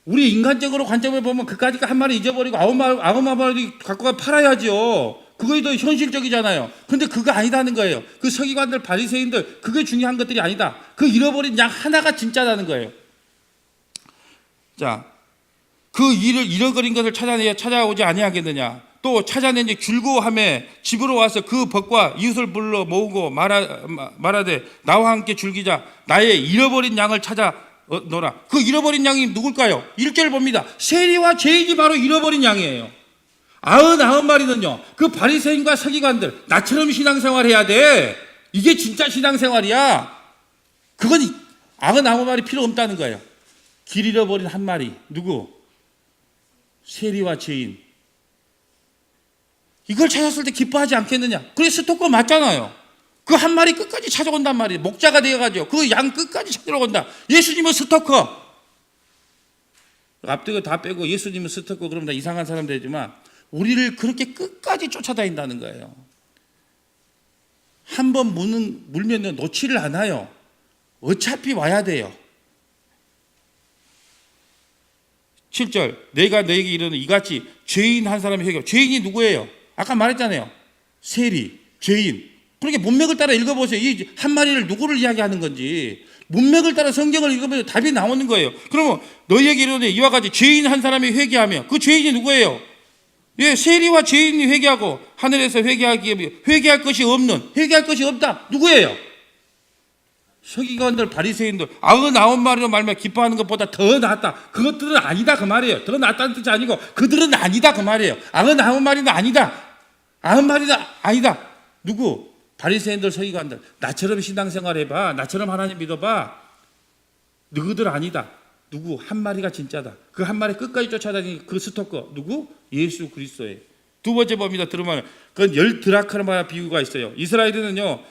우리 인간적으로 관점을 보면 그까짓 한 마리 잊어버리고 99마리 갖고 가 팔아야죠. 그게 더 현실적이잖아요. 근데 그거 아니다는 거예요. 그 서기관들, 바리새인들, 그게 중요한 것들이 아니다. 그 잃어버린 양 하나가 진짜라는 거예요. 자, 그 잃어버린 것을 찾아오지 아니하겠느냐. 또 찾아낸 즐거워함에 집으로 와서 그 벗과 이웃을 불러 모으고 말하되 나와 함께 즐기자. 나의 잃어버린 양을 찾아 너라. 그 잃어버린 양이 누굴까요? 1절 봅니다. 세리와 죄인이 바로 잃어버린 양이에요. 99마리는요 그 바리새인과 서기관들, 나처럼 신앙생활 해야 돼, 이게 진짜 신앙생활이야. 그건 99마리 필요 없다는 거예요. 길 잃어버린 한 마리, 누구? 세리와 죄인. 이걸 찾았을 때 기뻐하지 않겠느냐. 그래서 스토커 맞잖아요. 그 한 마리 끝까지 찾아온단 말이에요. 목자가 되어가지고 그 양 끝까지 찾으러 온다. 예수님은 스토커. 앞뒤가 다 빼고 예수님은 스토커 그러면 다 이상한 사람 되지만 우리를 그렇게 끝까지 쫓아다닌다는 거예요. 한 번 물면 놓지를 않아요. 어차피 와야 돼요. 7절 내가 너에게 이르는 이같이 죄인 한 사람이 회개. 죄인이 누구예요? 아까 말했잖아요. 세리, 죄인. 그렇게 문맥을 따라 읽어보세요. 이 한 마리를 누구를 이야기하는 건지 문맥을 따라 성경을 읽으면 답이 나오는 거예요. 그러면 너희에게 이르노니 이와 같이 죄인 한 사람이 회개하며, 그 죄인이 누구예요? 예, 세리와 죄인이 회개하고 하늘에서 회개할 것이 없는, 회개할 것이 없다. 누구예요? 서기관들, 바리새인들 99마리로 말면 기뻐하는 것보다 더 낫다. 그것들은 아니다 그 말이에요. 더 낫다는 뜻이 아니고 그들은 아니다 그 말이에요. 99마리는 아니다. 90마리는 아니다. 누구? 바리새인들, 서기관들. 나처럼 신앙생활 해봐. 나처럼 하나님 믿어봐. 너희들 아니다. 누구? 한 마리가 진짜다. 그 한 마리 끝까지 쫓아다니는 그 스토커. 누구? 예수 그리스도예요. 두 번째 봅니다. 들으면 그건 10드라크마 비유가 있어요. 이스라엘은요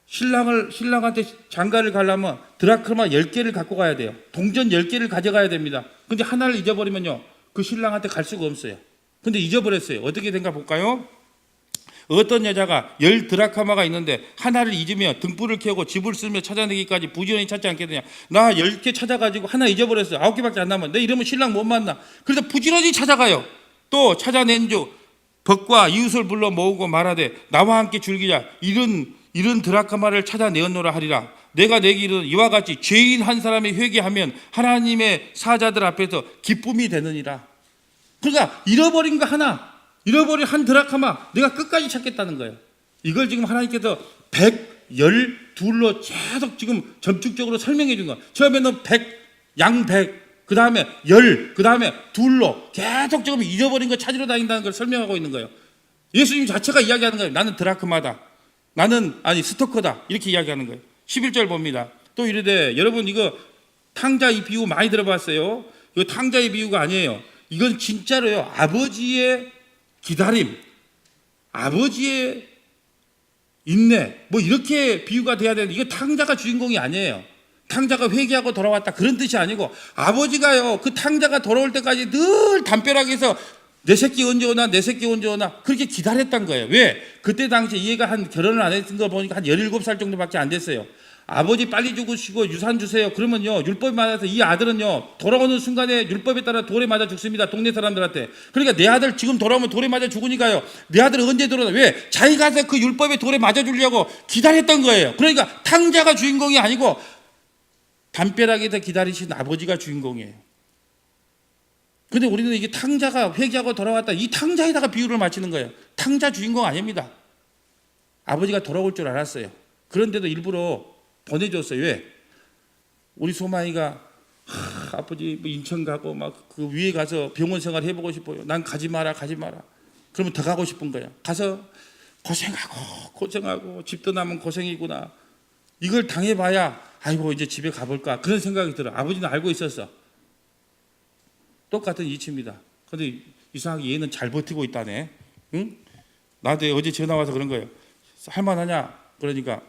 신랑한테 장가를 가려면 드라크마 10개를 갖고 가야 돼요. 동전 10개를 가져가야 됩니다. 근데 하나를 잊어버리면요 그 신랑한테 갈 수가 없어요. 근데 잊어버렸어요. 어떻게 된가 볼까요? 어떤 여자가 10드라카마가 있는데 하나를 잊으며 등불을 켜고 집을 쓰며 찾아내기까지 부지런히 찾지 않겠느냐. 나 10개 찾아가지고 하나 잊어버렸어요. 9개밖에 안 남았. 내 이러면 신랑 못 만나. 그래서 부지런히 찾아가요. 또 찾아낸 주 벗과 이웃을 불러 모으고 말하되 나와 함께 즐기자. 이런 드라카마를 찾아내었노라 하리라. 내가 내기는 이와 같이 죄인 한 사람이 회개하면 하나님의 사자들 앞에서 기쁨이 되느니라. 그러니까 잃어버린 거 하나, 잃어버린 한 드라카마 내가 끝까지 찾겠다는 거예요. 이걸 지금 하나님께서 112로 계속 지금 점축적으로 설명해 준 거예요. 처음에는 100, 양 100, 그 다음에 10, 그 다음에 2로 계속 지금 잃어버린 거 찾으러 다닌다는 걸 설명하고 있는 거예요. 예수님 자체가 이야기하는 거예요. 나는 드라크마다. 나는 스토커다. 이렇게 이야기하는 거예요. 11절 봅니다. 또 이르되 여러분 이거 탕자 이 비유 많이 들어봤어요. 이거 탕자의 비유가 아니에요. 이건 진짜로요. 아버지의 기다림, 아버지의 인내, 뭐 이렇게 비유가 돼야 되는데 이거 탕자가 주인공이 아니에요. 탕자가 회개하고 돌아왔다 그런 뜻이 아니고 아버지가요 그 탕자가 돌아올 때까지 늘 담벼락에 서 내 새끼 언제 오나 내 새끼 언제 오나 그렇게 기다렸단 거예요. 왜? 그때 당시에 얘가 한 결혼을 안 했던 거 보니까 한 17살 정도밖에 안 됐어요. 아버지 빨리 죽으시고 유산 주세요. 그러면요 율법에 맞아서 이 아들은요 돌아오는 순간에 율법에 따라 돌에 맞아 죽습니다. 동네 사람들한테. 그러니까 내 아들 지금 돌아오면 돌에 맞아 죽으니까요 내 아들은 언제 돌아오나. 왜? 자기가 그 율법에 돌에 맞아 주려고 기다렸던 거예요. 그러니까 탕자가 주인공이 아니고 담벼락에서 기다리신 아버지가 주인공이에요. 근데 우리는 이게 탕자가 회개하고 돌아왔다 이 탕자에다가 비유를 맞추는 거예요. 탕자 주인공 아닙니다. 아버지가 돌아올 줄 알았어요. 그런데도 일부러 보내줬어요. 왜? 우리 소마이가 아버지 뭐 인천 가고 막 그 위에 가서 병원 생활 해보고 싶어요. 난 가지 마라 가지 마라. 그러면 더 가고 싶은 거야. 가서 고생하고 집도 남은 고생이구나. 이걸 당해봐야 아이고 이제 집에 가볼까 그런 생각이 들어. 아버지는 알고 있었어. 똑같은 이치입니다. 그런데 이상하게 얘는 잘 버티고 있다네. 응? 나한테 어제 전화 와서 그런 거예요. 할만하냐? 그러니까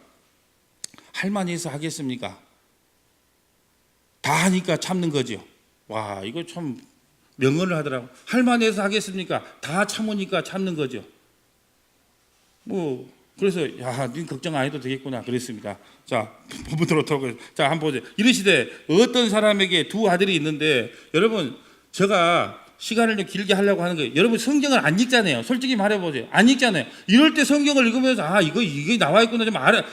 할만해서 하겠습니까? 다 하니까 참는 거죠. 와 이거 참 명언을 하더라고. 할만해서 하겠습니까? 다 참으니까 참는 거죠. 뭐 그래서 야, 니 걱정 안 해도 되겠구나 그랬습니다. 자, 부부도록 자, 한번 보세요. 이르시되 어떤 사람에게 두 아들이 있는데 여러분 제가 시간을 좀 길게 하려고 하는 거예요. 여러분 성경을 안 읽잖아요. 솔직히 말해보세요. 안 읽잖아요. 이럴 때 성경을 읽으면서 이게 나와 있구나 좀 알아.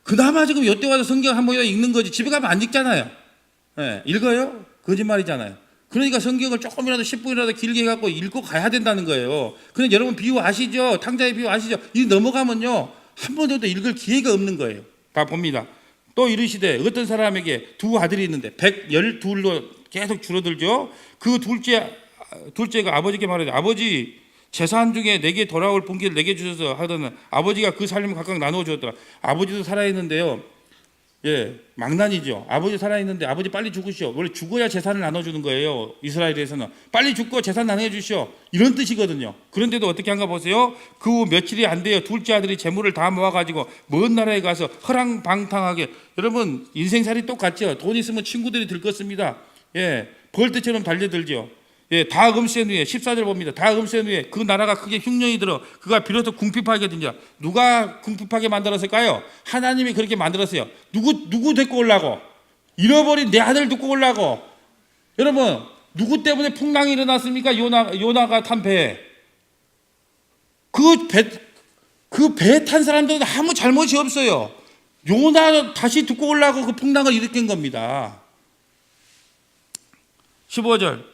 그나마 지금 여태 와서 성경 한 번이라도 읽는 거지. 집에 가면 안 읽잖아요. 네, 읽어요? 거짓말이잖아요. 그러니까 성경을 조금이라도 10분이라도 길게 해갖고 읽고 가야 된다는 거예요. 근데 여러분 비유 아시죠? 탕자의 비유 아시죠? 이 넘어가면요 한 번도 읽을 기회가 없는 거예요. 다 봅니다. 또 이르시되 어떤 사람에게 두 아들이 있는데 112로 계속 줄어들죠. 그 둘째가 아버지께 말하되 아버지 재산 중에 내게 돌아올 분기를 내게 주셔서 하더니 아버지가 그 살림을 각각 나누어 주었더라. 아버지도 살아있는데요. 예, 망난이죠. 아버지 살아있는데 아버지 빨리 죽으시오. 원래 죽어야 재산을 나눠주는 거예요. 이스라엘에서는 빨리 죽고 재산 나눠주시오 이런 뜻이거든요. 그런데도 어떻게 한가 보세요. 그 후 며칠이 안 돼요. 둘째 아들이 재물을 다 모아가지고 먼 나라에 가서 허랑방탕하게. 여러분 인생살이 똑같죠. 돈 있으면 친구들이 들것습니다. 예, 벌떼처럼 달려들죠. 예, 다 금센 후에 14절 봅니다. 다 금센 후에 그 나라가 크게 흉년이 들어 그가 비로소 궁핍하게 된자. 누가 궁핍하게 만들었을까요? 하나님이 그렇게 만들었어요. 누구 데리고 오려고? 잃어버린 내 아들 데리고 오려고. 여러분 누구 때문에 풍랑이 일어났습니까? 요나가 탄 배. 그 배 탄 사람들은 아무 잘못이 없어요. 요나 다시 데리고 오려고 그 풍랑을 일으킨 겁니다. 15절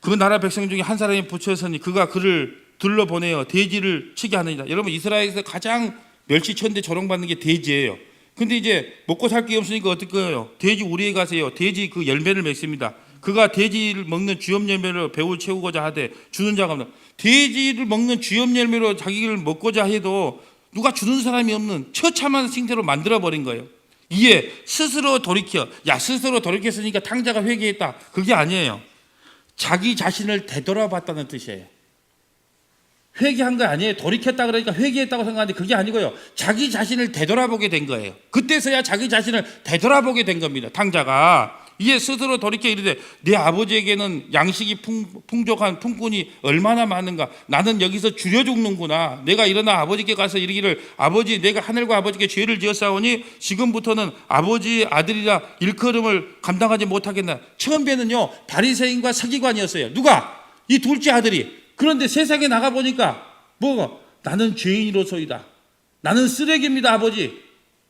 그 나라 백성 중에 한 사람이 붙여서니 그가 그를 들러보내어 돼지를 치게 하느니라. 여러분 이스라엘에서 가장 멸치천대 조롱받는 게 돼지예요. 근데 이제 먹고 살 게 없으니까 어떻게 해요? 돼지 우리에 가세요. 돼지 그 열매를 맺습니다. 그가 돼지를 먹는 주염 열매로 배를 채우고자 하되 주는 자가 없는. 돼지를 먹는 주염 열매로 자기를 먹고자 해도 누가 주는 사람이 없는 처참한 상태로 만들어버린 거예요. 이에 스스로 돌이켜. 스스로 돌이켰으니까 탕자가 회개했다. 그게 아니에요. 자기 자신을 되돌아봤다는 뜻이에요. 회개한 거 아니에요. 돌이켰다 그러니까 회개했다고 생각하는데 그게 아니고요. 자기 자신을 되돌아보게 된 거예요. 그때서야 자기 자신을 되돌아보게 된 겁니다. 탕자가. 이에 스스로 돌이켜 이르되 내 아버지에게는 양식이 풍족한 품꾼이 얼마나 많은가. 나는 여기서 줄여 죽는구나. 내가 일어나 아버지께 가서 이르기를 아버지 내가 하늘과 아버지께 죄를 지었사오니 지금부터는 아버지의 아들이라 일컬음을 감당하지 못하겠나. 처음에는요 바리새인과 서기관이었어요. 누가? 이 둘째 아들이. 그런데 세상에 나가보니까 나는 죄인으로소이다. 나는 쓰레기입니다 아버지.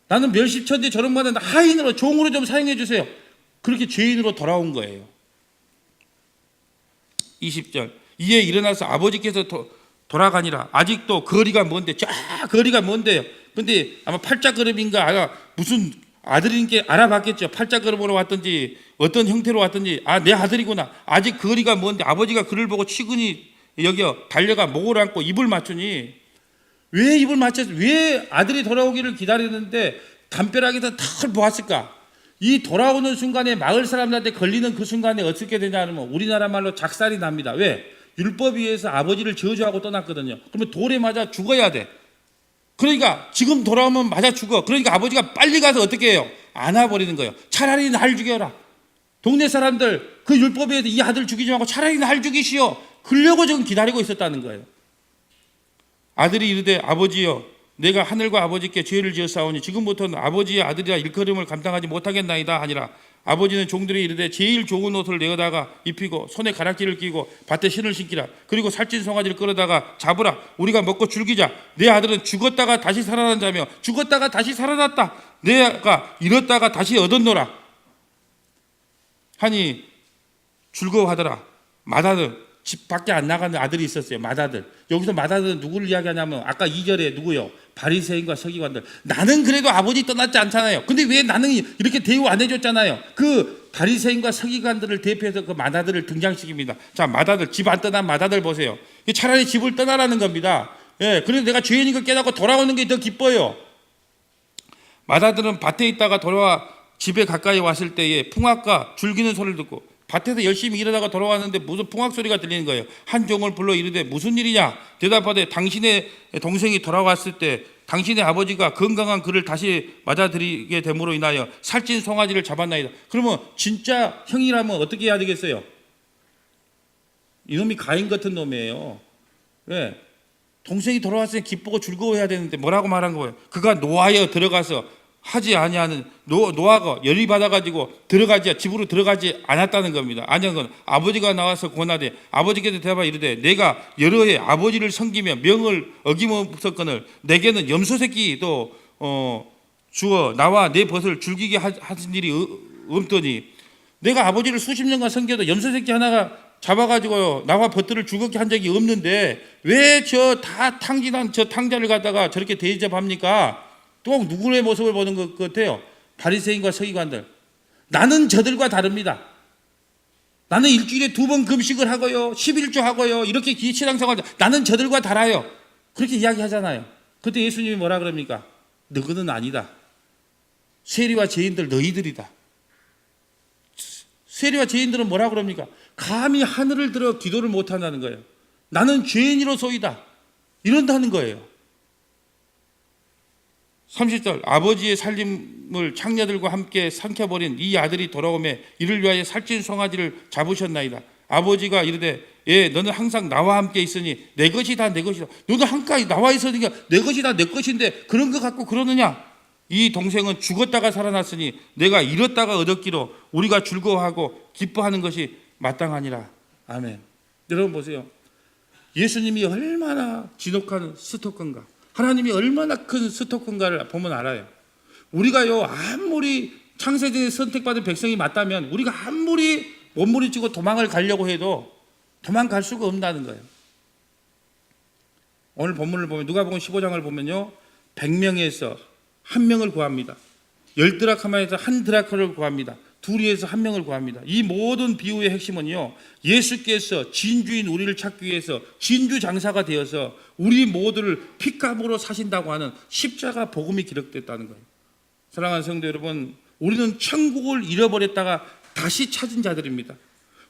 나는 멸시천지 저런 거는 하인으로 종으로 좀 사용해 주세요. 그렇게 죄인으로 돌아온 거예요. 20절 이에 일어나서 아버지께서 돌아가니라. 아직도 거리가 먼데 거리가 먼데요. 근데 아마 팔자걸음인가 무슨 아들인게 알아봤겠죠. 팔자걸음으로 왔든지 어떤 형태로 왔든지 내 아들이구나. 아직 거리가 먼데 아버지가 그를 보고 치근히 여기요 달려가 목을 안고 입을 맞추니 왜 입을 맞춰서 왜 아들이 돌아오기를 기다리는데 담벼락에서 탁 보았을까? 이 돌아오는 순간에 마을 사람들한테 걸리는 그 순간에 어떻게 되냐면 우리나라 말로 작살이 납니다. 왜? 율법 위에서 아버지를 저주하고 떠났거든요. 그러면 돌에 맞아 죽어야 돼. 그러니까 지금 돌아오면 맞아 죽어. 그러니까 아버지가 빨리 가서 어떻게 해요? 안아버리는 거예요. 차라리 날 죽여라. 동네 사람들 그 율법에 이 아들 죽이지 말고 차라리 날 죽이시오. 그러려고 지금 기다리고 있었다는 거예요. 아들이 이르되 아버지여 내가 하늘과 아버지께 죄를 지었사오니 지금부터는 아버지의 아들이라 일컬음을 감당하지 못하겠나이다 하니라. 아버지는 종들이 이르되 제일 좋은 옷을 내어다가 입히고 손에 가락지를 끼고 밭에 신을 신기라. 그리고 살찐 송아지를 끌어다가 잡으라. 우리가 먹고 즐기자. 내 아들은 죽었다가 다시 살아난 자며 죽었다가 다시 살아났다. 내가 잃었다가 다시 얻었노라 하니 즐거워하더라. 맏아들 집 밖에 안 나가는 아들이 있었어요. 맏아들. 여기서 맏아들은 누구를 이야기하냐면 아까 2절에 누구요? 바리새인과 서기관들. 나는 그래도 아버지 떠났지 않잖아요. 근데 왜 나는 이렇게 대우 안 해줬잖아요. 그 바리새인과 서기관들을 대표해서 그 맏아들을 등장시킵니다. 자, 맏아들, 집 안 떠난 맏아들 보세요. 차라리 집을 떠나라는 겁니다. 예, 그래서 내가 죄인인 걸 깨닫고 돌아오는 게 더 기뻐요. 맏아들은 밭에 있다가 돌아와 집에 가까이 왔을 때에 풍악과 줄기는 소리를 듣고 밭에서 열심히 일하다가 돌아왔는데 무슨 풍악 소리가 들리는 거예요. 한 종을 불러 이르되 무슨 일이냐? 대답하되 당신의 동생이 돌아왔을 때 당신의 아버지가 건강한 그를 다시 맞아들이게 됨으로 인하여 살찐 송아지를 잡았나이다. 그러면 진짜 형이라면 어떻게 해야 되겠어요? 이놈이 가인 같은 놈이에요. 왜? 동생이 돌아왔으니 기쁘고 즐거워해야 되는데 뭐라고 말한 거예요? 그가 노하여 들어가서 하지 아니하는 노아가 열이 받아가지고 집으로 들어가지 않았다는 겁니다. 아니한 건 아버지가 나와서 권하되 아버지께서 대답하여 이르되 내가 여러 해 아버지를 섬기며 명을 어김없었거늘 내게는 염소 새끼도 주어 나와 내 벗을 즐기게 하신 일이 없더니 내가 아버지를 수십 년간 섬겨도 염소 새끼 하나가 잡아가지고 나와 벗들을 죽었게 한 적이 없는데 왜 저 다 탕진한 저 탕자를 갖다가 저렇게 대접합니까? 또 누구의 모습을 보는 것 같아요? 바리새인과 서기관들. 나는 저들과 다릅니다. 나는 일주일에 2번 금식을 하고요. 11조 하고요. 이렇게 신앙생활 나는 저들과 달라요. 그렇게 이야기하잖아요. 그때 예수님이 뭐라 그럽니까? 너희는 아니다. 세리와 죄인들 너희들이다. 세리와 죄인들은 뭐라 그럽니까? 감히 하늘을 들어 기도를 못한다는 거예요. 나는 죄인이로소이다. 이런다는 거예요. 30절 아버지의 살림을 창녀들과 함께 삼켜버린 이 아들이 돌아오매 이를 위하여 살찐 송아지를 잡으셨나이다. 아버지가 이르되 예 너는 항상 나와 함께 있으니 내 것이 다 내 것이다. 너도 한가히 나와 있으니까 내 것이 다 내 것인데 그런 거 갖고 그러느냐. 이 동생은 죽었다가 살아났으니 내가 잃었다가 얻었기로 우리가 즐거워하고 기뻐하는 것이 마땅하니라. 아멘. 여러분 보세요. 예수님이 얼마나 진혹한 스토커인가. 하나님이 얼마나 큰 스토커인가를 보면 알아요. 우리가요 아무리 창세전에 선택받은 백성이 맞다면 우리가 아무리 몸부림치고 도망을 가려고 해도 도망갈 수가 없다는 거예요. 오늘 본문을 보면 누가복음 15장을 보면요 100명에서 1명을 구합니다. 10드라크마에서 1드라크를 구합니다. 2에서 1명을 구합니다. 이 모든 비유의 핵심은요 예수께서 진주인 우리를 찾기 위해서 진주 장사가 되어서 우리 모두를 핏값으로 사신다고 하는 십자가 복음이 기록됐다는 거예요. 사랑하는 성도 여러분, 우리는 천국을 잃어버렸다가 다시 찾은 자들입니다.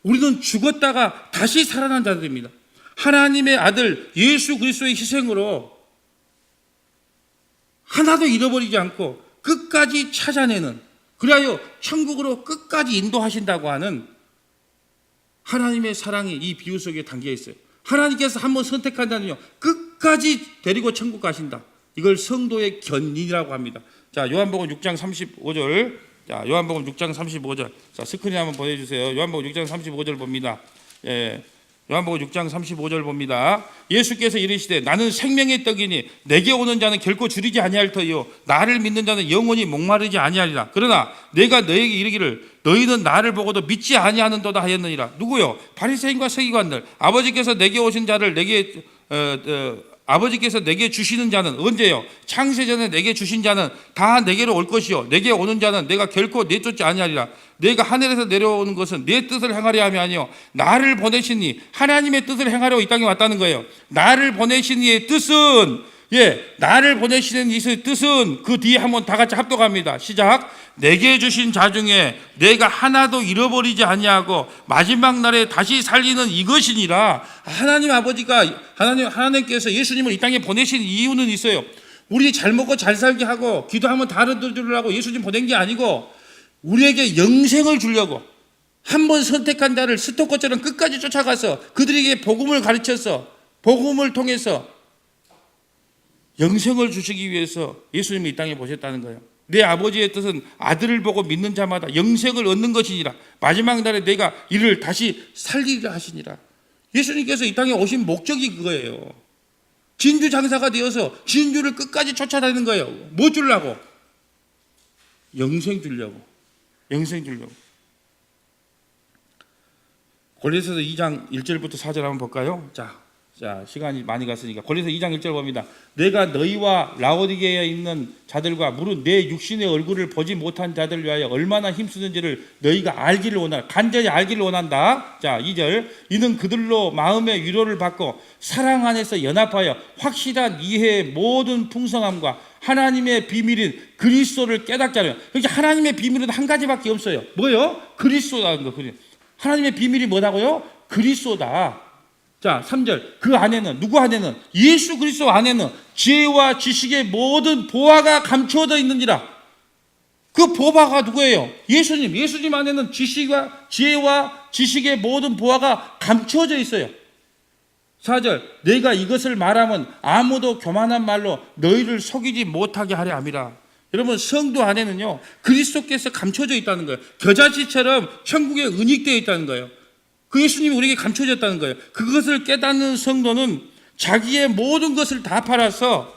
우리는 죽었다가 다시 살아난 자들입니다. 하나님의 아들 예수 그리스도의 희생으로 하나도 잃어버리지 않고 끝까지 찾아내는 그리하여 천국으로 끝까지 인도하신다고 하는 하나님의 사랑이 이 비유 속에 담겨 있어요. 하나님께서 한번 선택한다면요, 끝까지 데리고 천국 가신다. 이걸 성도의 견인이라고 합니다. 자, 요한복음 6장 35절. 자, 요한복음 6장 35절. 자, 스크린 한번 보내주세요. 요한복음 6장 35절 봅니다. 예. 요한복음 6장 35절 봅니다. 예수께서 이르시되 나는 생명의 떡이니 내게 오는 자는 결코 줄이지 아니할 터이요 나를 믿는 자는 영원히 목마르지 아니하리라. 그러나 내가 너에게 이르기를 너희는 나를 보고도 믿지 아니하는도다 하였느니라. 누구요? 바리새인과 서기관들. 아버지께서 내게 오신 자를 내게 아버지께서 내게 주시는 자는 언제요? 창세전에 내게 주신 자는 다 내게로 올 것이요 내게 오는 자는 내가 결코 내쫓지 아니하리라. 내가 하늘에서 내려오는 것은 내 뜻을 행하려 함이 아니요 나를 보내신 이 하나님의 뜻을 행하려 이 땅에 왔다는 거예요. 나를 보내신 이의 뜻은, 나를 보내시는 이의 뜻은, 그 뒤에 한번 다 같이 합독합니다. 시작. 내게 주신 자 중에 내가 하나도 잃어버리지 아니하고 마지막 날에 다시 살리는 이것이니라. 하나님 아버지가, 하나님께서 예수님을 이 땅에 보내신 이유는 있어요. 우리 잘 먹고 잘 살게 하고 기도하면 다 들으려고 예수님 보낸 게 아니고 우리에게 영생을 주려고 한 번 선택한 자를 스토커처럼 끝까지 쫓아가서 그들에게 복음을 가르쳐서 복음을 통해서 영생을 주시기 위해서 예수님이 이 땅에 보셨다는 거예요. 내 아버지의 뜻은 아들을 보고 믿는 자마다 영생을 얻는 것이니라. 마지막 날에 내가 이를 다시 살리리라 하시니라. 예수님께서 이 땅에 오신 목적이 그거예요. 진주 장사가 되어서 진주를 끝까지 쫓아다니는 거예요. 뭐 주려고? 영생 주려고. 영생 주려고. 골로새서 2장 1절부터 4절 한번 볼까요? 자, 시간이 많이 갔으니까 골로새 2장 1절 봅니다. 내가 너희와 라오디게에 있는 자들과 무릇 내 육신의 얼굴을 보지 못한 자들 위하여 얼마나 힘쓰는지를 너희가 알기를 원한다. 간절히 알기를 원한다. 자, 2절. 이는 그들로 마음의 위로를 받고 사랑 안에서 연합하여 확실한 이해의 모든 풍성함과 하나님의 비밀인 그리스도를 깨닫게 하려. 그러니까 하나님의 비밀은 한 가지밖에 없어요. 뭐요? 그리스도라는 거. 하나님의 비밀이 뭐라고요? 그리스도다. 자, 3절. 그 안에는, 누구 안에는? 예수 그리스도 안에는 지혜와 지식의 모든 보화가 감추어져 있느니라. 그 보화가 누구예요? 예수님. 예수님 안에는 지혜와 지식의 모든 보화가 감추어져 있어요. 4절. 내가 이것을 말하면 아무도 교만한 말로 너희를 속이지 못하게 하려 함이라. 여러분, 성도 안에는요, 그리스도께서 감춰져 있다는 거예요. 겨자씨처럼 천국에 은닉되어 있다는 거예요. 그 예수님이 우리에게 감춰졌다는 거예요. 그것을 깨닫는 성도는 자기의 모든 것을 다 팔아서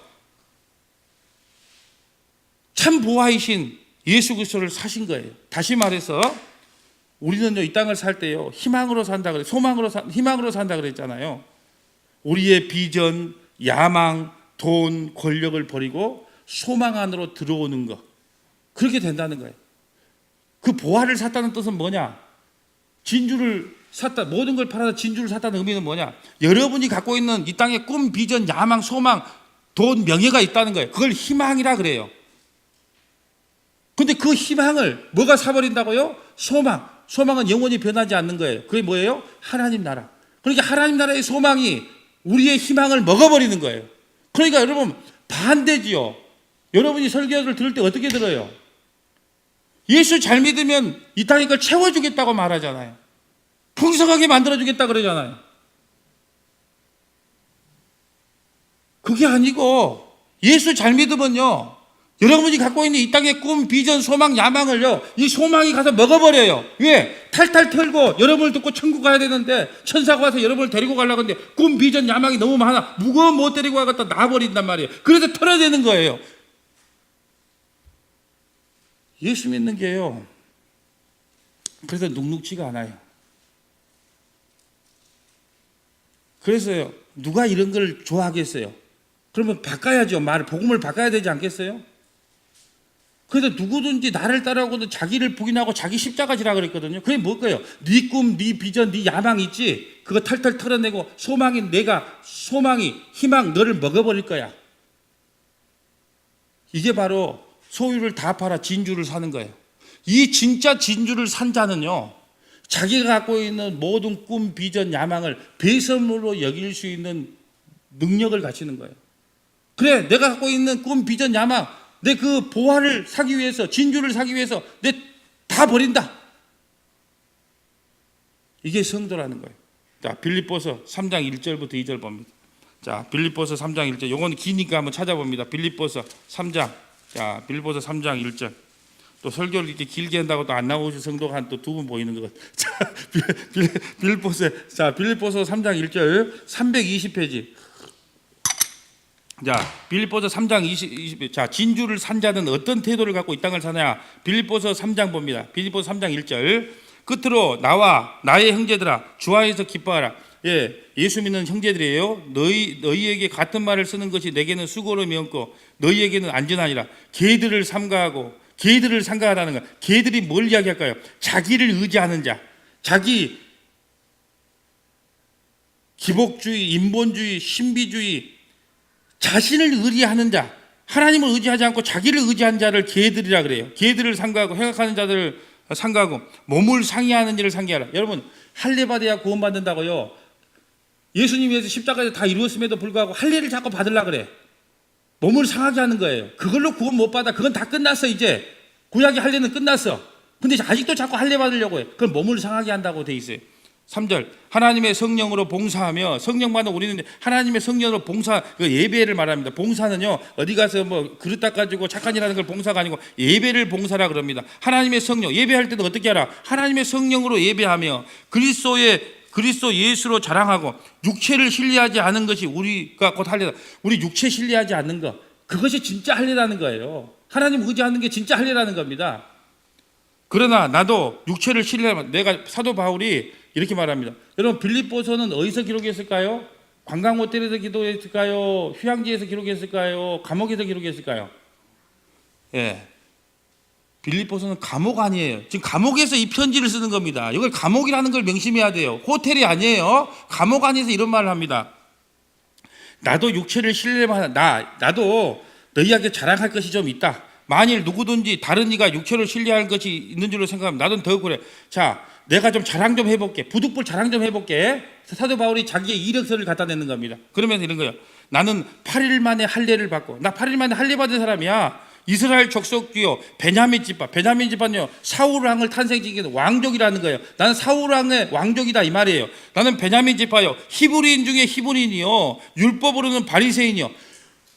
참 보화이신 예수 그리스도를 사신 거예요. 다시 말해서 우리는요, 이 땅을 살 때요, 희망으로 산다 그래, 희망으로 산다 그랬잖아요. 우리의 비전, 야망, 돈, 권력을 버리고 소망 안으로 들어오는 것, 그렇게 된다는 거예요. 그 보화를 샀다는 뜻은 뭐냐? 진주를 샀다, 모든 걸 팔아서 진주를 샀다는 의미는 뭐냐? 여러분이 갖고 있는 이 땅의 꿈, 비전, 야망, 소망, 돈, 명예가 있다는 거예요. 그걸 희망이라 그래요. 근데 그 희망을 뭐가 사버린다고요? 소망은 영원히 변하지 않는 거예요. 그게 뭐예요? 하나님 나라. 그러니까 하나님 나라의 소망이 우리의 희망을 먹어버리는 거예요. 그러니까 여러분, 반대지요. 여러분이 설교를 들을 때 어떻게 들어요? 예수 잘 믿으면 이 땅에 걸 채워주겠다고 말하잖아요. 풍성하게 만들어주겠다 그러잖아요. 그게 아니고 예수 잘 믿으면요, 여러분이 갖고 있는 이 땅의 꿈, 비전, 소망, 야망을요, 이 소망이 가서 먹어버려요. 왜? 탈탈 털고 여러분을 듣고 천국 가야 되는데 천사가 와서 여러분을 데리고 가려고 하는데 꿈, 비전, 야망이 너무 많아. 무거운 못 데리고 가겠다 놔버린단 말이에요. 그래서 털어야 되는 거예요. 예수 믿는 게요, 그래서 눅눅지가 않아요. 그래서요, 누가 이런 걸 좋아하겠어요? 그러면 바꿔야죠. 복음을 바꿔야 되지 않겠어요? 그래서 누구든지 나를 따라오고도 자기를 부인하고 자기 십자가 지라 그랬거든요. 그게 뭘까요? 네 꿈, 네 비전, 네 야망 있지? 그거 탈탈 털어내고 소망이, 희망, 너를 먹어버릴 거야. 이게 바로 소유를 다 팔아 진주를 사는 거예요. 이 진짜 진주를 산 자는요, 자기가 갖고 있는 모든 꿈, 비전, 야망을 배선으로 여길 수 있는 능력을 갖추는 거예요. 그래, 내가 갖고 있는 꿈, 비전, 야망, 내 그 보화를 사기 위해서, 진주를 사기 위해서 내 다 버린다. 이게 성도라는 거예요. 자, 빌립보서 3장 1절부터 2절 봅니다. 자, 빌립보서 3장 1절. 요건 기니까 한번 찾아봅니다. 빌립보서 3장. 자, 빌립보서 3장 1절. 또 설교를 이렇게 길게 한다고 또 안 나오신 성도가 한 또 두 분 보이는 것 같아요. 자, 빌립보서 3장 1절 320페이지. 자, 빌립보서 3장 20. 자, 진주를 산 자는 어떤 태도를 갖고 이 땅을 사냐? 빌립보서 3장 봅니다. 빌립보서 3장 1절. 끝으로 나와 나의 형제들아 주 안에서 기뻐하라. 예, 예수 믿는 형제들이에요. 너희에게 같은 말을 쓰는 것이 내게는 수고로움이 없고 너희에게는 안전하니라. 개들을 삼가하고, 개들을 삼가하라는 것. 개들이 뭘 이야기할까요? 자기를 의지하는 자, 자기 기복주의, 인본주의, 신비주의, 자신을 의지하는 자, 하나님을 의지하지 않고 자기를 의지한 자를 개들이라 그래요. 개들을 삼가하고, 행악하는 자들을 상가하고, 몸을 상해하는 일을 상계하라. 여러분, 할례 받아야 구원받는다고요. 예수님 위해서 십자가에서 다 이루었음에도 불구하고 할례를 자꾸 받으려 그래. 몸을 상하게 하는 거예요. 그걸로 구원 못 받아. 그건 다 끝났어. 이제 구약의 할례는 끝났어. 근데 아직도 자꾸 할례 받으려고 해. 그건 몸을 상하게 한다고 돼 있어요. 3절. 하나님의 성령으로 봉사하며, 성령만은 우리는 하나님의 성령으로 봉사, 그 예배를 말합니다. 봉사는요, 어디 가서 뭐 그릇 닦아주고 착한 일하는 걸 봉사가 아니고 예배를 봉사라 그럽니다. 하나님의 성령, 예배할 때도 어떻게 하라? 하나님의 성령으로 예배하며 그리스도 예수로 자랑하고, 육체를 신뢰하지 않은 것이 우리가 곧 할례다. 우리 육체 신뢰하지 않는 것, 그것이 진짜 할례라는 거예요. 하나님 의지하는 게 진짜 할례라는 겁니다. 그러나 나도 육체를 신뢰하면, 내가 사도 바울이 이렇게 말합니다. 여러분, 빌립보서는 어디서 기록했을까요? 관광 호텔에서 기록했을까요? 휴양지에서 기록했을까요? 감옥에서 기록했을까요? 예. 빌립보서는 감옥 아니에요. 지금 감옥에서 이 편지를 쓰는 겁니다. 이걸 감옥이라는 걸 명심해야 돼요. 호텔이 아니에요. 감옥 안에서 이런 말을 합니다. 나도 육체를 신뢰만, 나도 너희에게 자랑할 것이 좀 있다. 만일 누구든지 다른 이가 육체를 신뢰할 것이 있는 줄로 생각하면 나도 더 그래. 자, 내가 좀 자랑 좀 해볼게. 부득불 자랑 좀 해볼게. 사도 바울이 자기의 이력서를 갖다 내는 겁니다. 그러면서 이런 거예요. 나는 8일 만에 할례를 받고, 나 8일 만에 할례 받은 사람이야. 이스라엘 족속이요, 베냐민 집안. 베냐민 집안요, 사울 왕을 탄생시키는 왕족이라는 거예요. 나는 사울 왕의 왕족이다 이 말이에요. 나는 베냐민 집안요, 히브리인 중에 히브리인이요, 율법으로는 바리새인이요.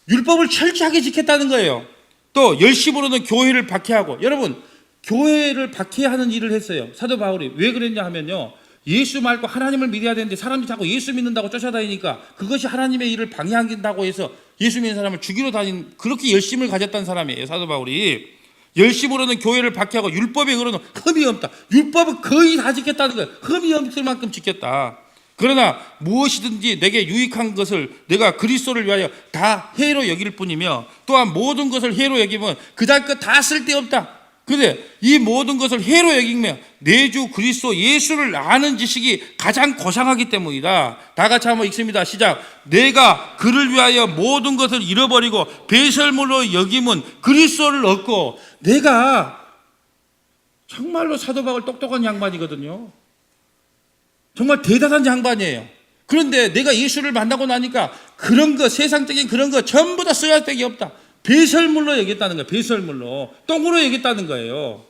율법을 철저하게 지켰다는 거예요. 또 열심으로는 교회를 박해하고. 여러분, 교회를 박해하는 일을 했어요. 사도 바울이. 왜 그랬냐 하면요, 예수 말고 하나님을 믿어야 되는데 사람들이 자꾸 예수 믿는다고 쫓아다니니까 그것이 하나님의 일을 방해한다고 해서 예수 믿는 사람을 죽이러 다닌, 그렇게 열심을 가졌다는 사람이에요, 사도 바울이. 열심으로는 교회를 박해하고 율법에 의로는 흠이 없다. 율법은 거의 다 지켰다는 거예요. 흠이 없을 만큼 지켰다. 그러나 무엇이든지 내게 유익한 것을 내가 그리스도를 위하여 다 해로 여길 뿐이며, 또한 모든 것을 해로 여기면 그다음 것 다 쓸데없다. 그런데 이 모든 것을 해로 여기며 내 주 그리스도 예수를 아는 지식이 가장 고상하기 때문이다. 다 같이 한번 읽습니다. 시작. 내가 그를 위하여 모든 것을 잃어버리고 배설물로 여김은 그리스도를 얻고. 내가 정말로 사도 바울 똑똑한 양반이거든요. 정말 대단한 양반이에요. 그런데 내가 예수를 만나고 나니까 그런 거, 세상적인 그런 거 전부 다 쓸데기 없다. 배설물로 여겼다는 거예요. 배설물로, 똥으로 여겼다는 거예요.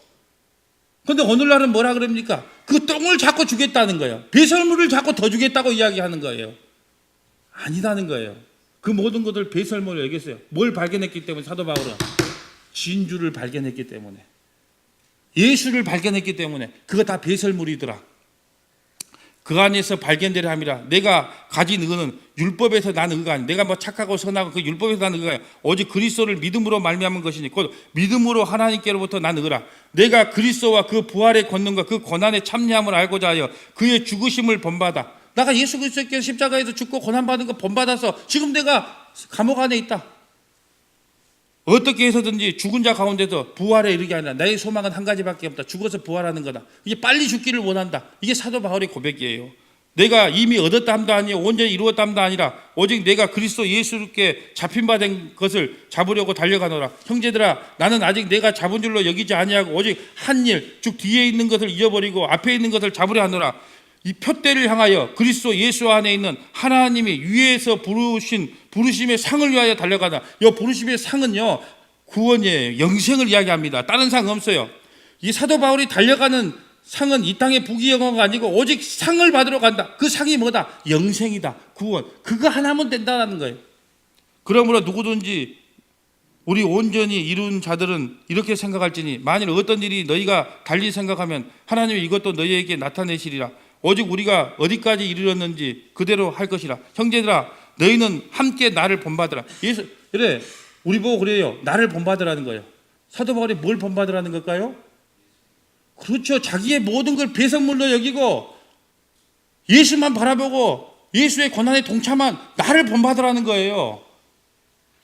그런데 오늘날은 뭐라 그럽니까? 그 똥을 자꾸 주겠다는 거예요. 배설물을 자꾸 더 주겠다고 이야기하는 거예요. 아니다는 거예요. 그 모든 것을 배설물로 여겼어요. 뭘 발견했기 때문에? 사도 바울은 진주를 발견했기 때문에, 예수를 발견했기 때문에. 그거 다 배설물이더라. 그 안에서 발견되려 함이라. 내가 가진 의는 율법에서 난 의가 아니, 내가 뭐 착하고 선하고 그 율법에서 난 의가 아니, 오직 그리스도를 믿음으로 말미암은 것이니 곧 믿음으로 하나님께로부터 난 의라. 내가 그리스도와 그 부활의 권능과 그 고난의 참여함을 알고자 하여 그의 죽으심을 본받아. 내가 예수 그리스도께서 십자가에서 죽고 고난받은 거 본받아서 지금 내가 감옥 안에 있다. 어떻게 해서든지 죽은 자 가운데서 부활에 이르게 하나. 나의 소망은 한 가지밖에 없다. 죽어서 부활하는 거다. 이게 빨리 죽기를 원한다. 이게 사도 바울의 고백이에요. 내가 이미 얻었다 함도 아니요 온전히 이루었다 함도 아니라 오직 내가 그리스도 예수께 잡힌 바 된 것을 잡으려고 달려가노라. 형제들아, 나는 아직 내가 잡은 줄로 여기지 아니하고 오직 한 일, 즉 뒤에 있는 것을 잊어버리고 앞에 있는 것을 잡으려 하노라. 이 표대를 향하여 그리스도 예수 안에 있는 하나님이 위에서 부르심의 상을 위하여 달려가다. 이 부르심의 상은요, 구원이에요. 영생을 이야기합니다. 다른 상 없어요. 이 사도 바울이 달려가는 상은 이 땅의 부귀영화가 아니고 오직 상을 받으러 간다. 그 상이 뭐다? 영생이다. 구원. 그거 하나면 된다는 거예요. 그러므로 누구든지 우리 온전히 이룬 자들은 이렇게 생각할지니 만일 어떤 일이 너희가 달리 생각하면 하나님이 이것도 너희에게 나타내시리라. 오직 우리가 어디까지 이르렀는지 그대로 할 것이라. 형제들아 너희는 함께 나를 본받으라. 예수 그래 우리 보고 그래요. 나를 본받으라는 거예요. 사도 바울이 뭘 본받으라는 걸까요? 그렇죠. 자기의 모든 걸 배설물로 여기고 예수만 바라보고 예수의 고난에 동참한 나를 본받으라는 거예요.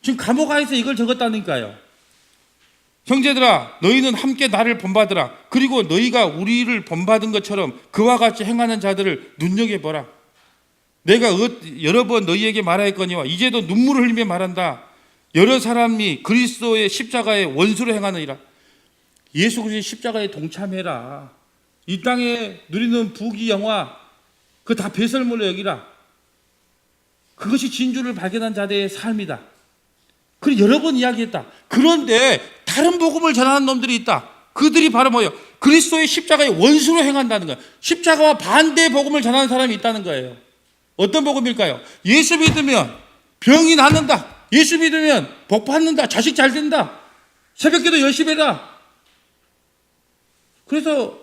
지금 감옥 안에서 이걸 적었다니까요. 형제들아 너희는 함께 나를 본받으라. 그리고 너희가 우리를 본받은 것처럼 그와 같이 행하는 자들을 눈여겨보라. 내가 여러 번 너희에게 말하였거니와 이제도 눈물을 흘리며 말한다. 여러 사람이 그리스도의 십자가의 원수로 행하느니라. 예수 그리스도의 십자가에 동참해라. 이 땅에 누리는 부귀 영화 그 다 배설물로 여기라. 그것이 진주를 발견한 자들의 삶이다. 그리고 여러 번 이야기했다. 그런데 다른 복음을 전하는 놈들이 있다. 그들이 바로 뭐예요? 그리스도의 십자가의 원수로 행한다는 거예요. 십자가와 반대의 복음을 전하는 사람이 있다는 거예요. 어떤 복음일까요? 예수 믿으면 병이 낫는다. 예수 믿으면 복 받는다. 자식 잘 된다. 새벽기도 열심히 해라. 그래서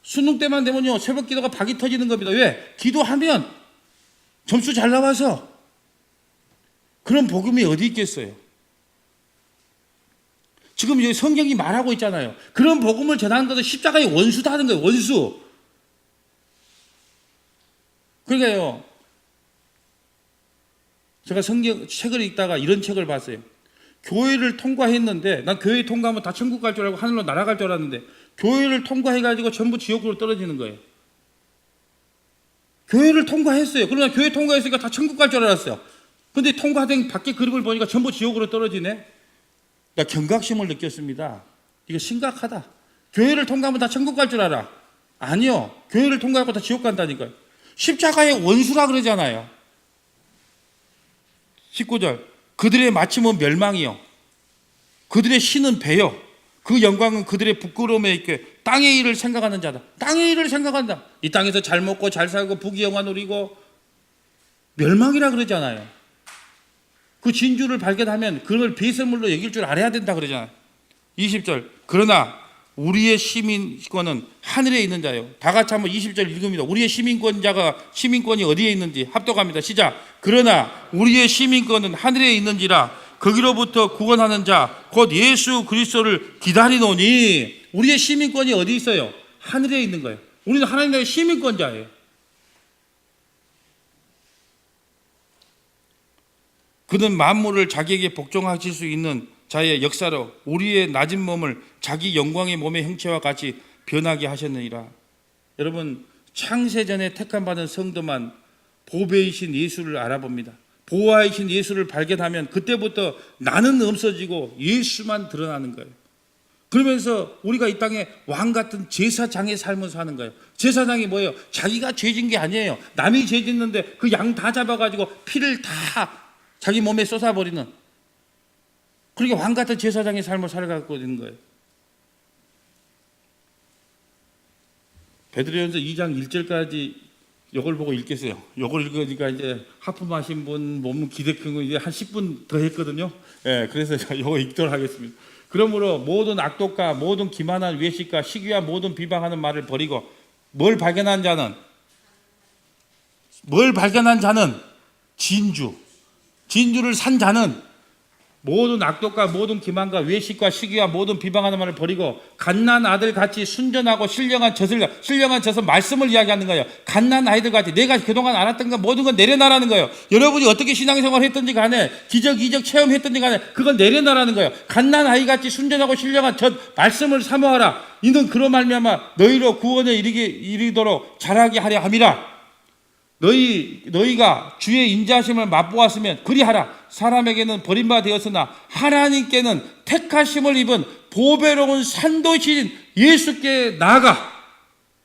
수능 때만 되면요 새벽기도가 박이 터지는 겁니다. 왜? 기도하면 점수 잘 나와서. 그런 복음이 어디 있겠어요? 지금 여기 성경이 말하고 있잖아요. 그런 복음을 전하는 것은 십자가의 원수다 하는 거예요. 원수. 그러니까요 제가 성경 책을 읽다가 이런 책을 봤어요. 교회를 통과했는데 난 교회 통과하면 다 천국 갈 줄 알고 하늘로 날아갈 줄 알았는데 교회를 통과해가지고 전부 지옥으로 떨어지는 거예요. 교회를 통과했어요. 그러나 교회 통과했으니까 다 천국 갈 줄 알았어요. 근데 통과된 밖에 그림을 보니까 전부 지옥으로 떨어지네. 나 경각심을 느꼈습니다. 이거 심각하다. 교회를 통과하면 다 천국 갈 줄 알아. 아니요. 교회를 통과하고 다 지옥 간다니까요. 십자가의 원수라 그러잖아요. 19절 그들의 마침은 멸망이요 그들의 신은 배요 그 영광은 그들의 부끄러움에 있게 땅의 일을 생각하는 자다. 땅의 일을 생각한다. 이 땅에서 잘 먹고 잘 살고 부귀영화 누리고 멸망이라 그러잖아요. 그 진주를 발견하면 그걸 배설물로 여길 줄 알아야 된다 그러잖아요. 20절 그러나 우리의 시민권은 하늘에 있는 자요. 다 같이 한번 20절 읽습니다. 우리의 시민권이 어디에 있는지 합독합니다. 시작. 그러나 우리의 시민권은 하늘에 있는지라 거기로부터 구원하는 자 곧 예수 그리스도를 기다리노니. 우리의 시민권이 어디 있어요? 하늘에 있는 거예요. 우리는 하나님 나라의 시민권자예요. 그는 만물을 자기에게 복종하실 수 있는 자의 역사로 우리의 낮은 몸을 자기 영광의 몸의 형체와 같이 변하게 하셨느니라. 여러분 창세전에 택함받은 성도만 보배이신 예수를 알아봅니다. 보화이신 예수를 발견하면 그때부터 나는 없어지고 예수만 드러나는 거예요. 그러면서 우리가 이 땅에 왕같은 제사장의 삶을 사는 거예요. 제사장이 뭐예요? 자기가 죄진 게 아니에요. 남이 죄 짓는데 그 양 다 잡아가지고 피를 다 자기 몸에 쏟아버리는, 그러니까 왕같은 제사장의 삶을 살아가고 있는 거예요. 베드로전서 2장 1절까지 이걸 보고 읽겠어요. 이걸 읽으니까 이제 하품하신 분 몸 기대 큰 거 이제 한 10분 더 했거든요. 예, 그래서 제가 이거 읽도록 하겠습니다. 그러므로 모든 악독과 모든 기만한 외식과 시기와 모든 비방하는 말을 버리고 뭘 발견한 자는 진주를 산 자는 모든 악독과 모든 기만과 외식과 시기와 모든 비방하는 말을 버리고 갓난 아들 같이 순전하고 신령한 젖은 말씀을 이야기하는 거예요. 갓난 아이들 같이 내가 그동안 알았던 거 모든 건 내려놔라는 거예요. 여러분이 어떻게 신앙생활을 했든지 간에 기적 체험했든지 간에 그건 내려놔라는 거예요. 갓난 아이같이 순전하고 신령한 젖 말씀을 사모하라. 이는 그로 말미암아 너희로 구원에 이르도록 자라게 하려 함이라. 너희가 주의 인자하심을 맛보았으면 그리하라. 사람에게는 버림받아 되었으나 하나님께는 택하심을 입은 보배로운 산도이신 예수께 나아가.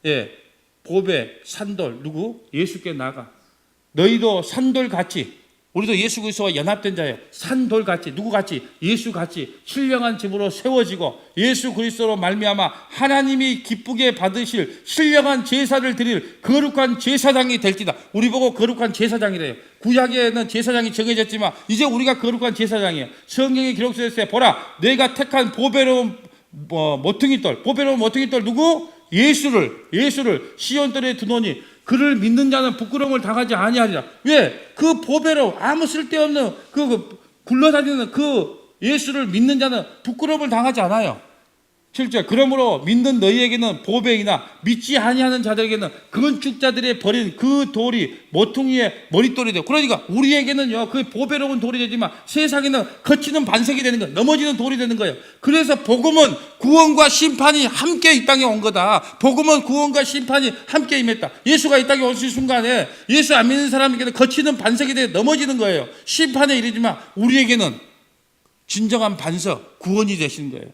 예, 보배 산돌 누구? 예수께 나아가. 너희도 산돌같이 우리도 예수 그리스도와 연합된 자예요. 산돌같이, 누구같이? 예수같이 신령한 집으로 세워지고 예수 그리스도로 말미암아 하나님이 기쁘게 받으실 신령한 제사를 드릴 거룩한 제사장이 될지다. 우리 보고 거룩한 제사장이래요. 구약에는 제사장이 정해졌지만 이제 우리가 거룩한 제사장이에요. 성경에 기록되어 있어요. 보라, 내가 택한 보배로운 모퉁이돌, 보배로운 모퉁이돌 누구? 예수를 시온돌에 두노니 그를 믿는 자는 부끄러움을 당하지 아니하리라. 왜? 그 보배로 아무 쓸데없는 굴러다니는 그 예수를 믿는 자는 부끄러움을 당하지 않아요. 7절, 그러므로 믿는 너희에게는 보배이나 믿지 아니하는 자들에게는 건축자들이 버린 그 돌이 모퉁이의 머릿돌이 되고, 그러니까 우리에게는요 그 보배로운 돌이 되지만 세상에는 거치는 반석이 되는 거예요. 넘어지는 돌이 되는 거예요. 그래서 복음은 구원과 심판이 함께 이 땅에 온 거다. 복음은 구원과 심판이 함께 임했다. 예수가 이 땅에 오실 순간에 예수 안 믿는 사람에게는 거치는 반석이 되어 넘어지는 거예요. 심판의 일이지만 우리에게는 진정한 반석, 구원이 되시는 거예요.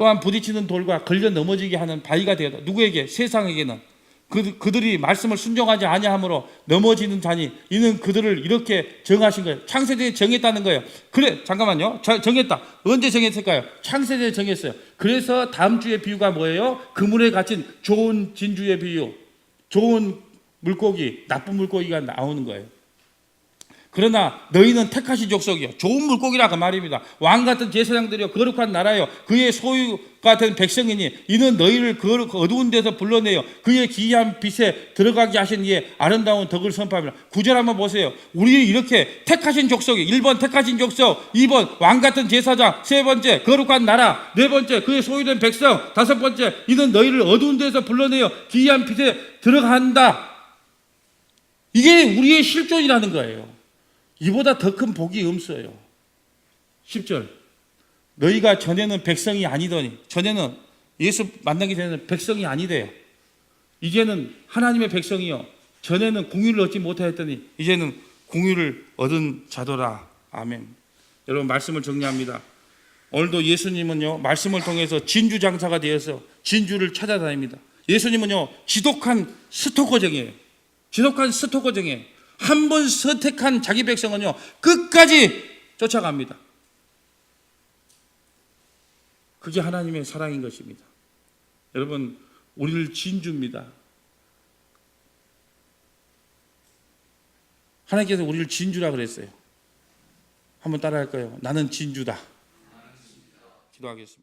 또한 부딪히는 돌과 걸려 넘어지게 하는 바위가 되었다. 누구에게? 세상에게는. 그들이 말씀을 순종하지 아니하므로 넘어지는 자니 이는 그들을 이렇게 정하신 거예요. 창세전에 정했다는 거예요. 그래, 잠깐만요. 정했다. 언제 정했을까요? 창세전에 정했어요. 그래서 다음 주의 비유가 뭐예요? 그물에 갇힌 좋은 진주의 비유. 좋은 물고기, 나쁜 물고기가 나오는 거예요. 그러나 너희는 택하신 족속이요, 좋은 물고기라 그 말입니다. 왕 같은 제사장들이요, 거룩한 나라요, 그의 소유가 된 백성이니 이는 너희를 그 어두운 데서 불러내요 그의 기이한 빛에 들어가게 하신 이의 아름다운 덕을 선포합니다. 9절 한번 보세요. 우리 이렇게 택하신 족속이 1번 택하신 족속, 2번 왕 같은 제사장, 3번째 거룩한 나라, 4번째 그의 소유된 백성, 5번째 이는 너희를 어두운 데서 불러내요 기이한 빛에 들어간다. 이게 우리의 실존이라는 거예요. 이보다 더 큰 복이 없어요. 10절, 너희가 전에는 백성이 아니더니, 전에는 예수 만나기 전에는 백성이 아니대요. 이제는 하나님의 백성이요, 전에는 공유를 얻지 못하였더니 이제는 공유를 얻은 자도라. 아멘. 여러분, 말씀을 정리합니다. 오늘도 예수님은요 말씀을 통해서 진주장사가 되어서 진주를 찾아다닙니다. 예수님은요 지독한 스토커정이에요. 지독한 스토커정이에요. 한 번 선택한 자기 백성은요 끝까지 쫓아갑니다. 그게 하나님의 사랑인 것입니다. 여러분, 우리를 진주입니다. 하나님께서 우리를 진주라 그랬어요. 한번 따라할까요? 나는 진주다. 기도하겠습니다.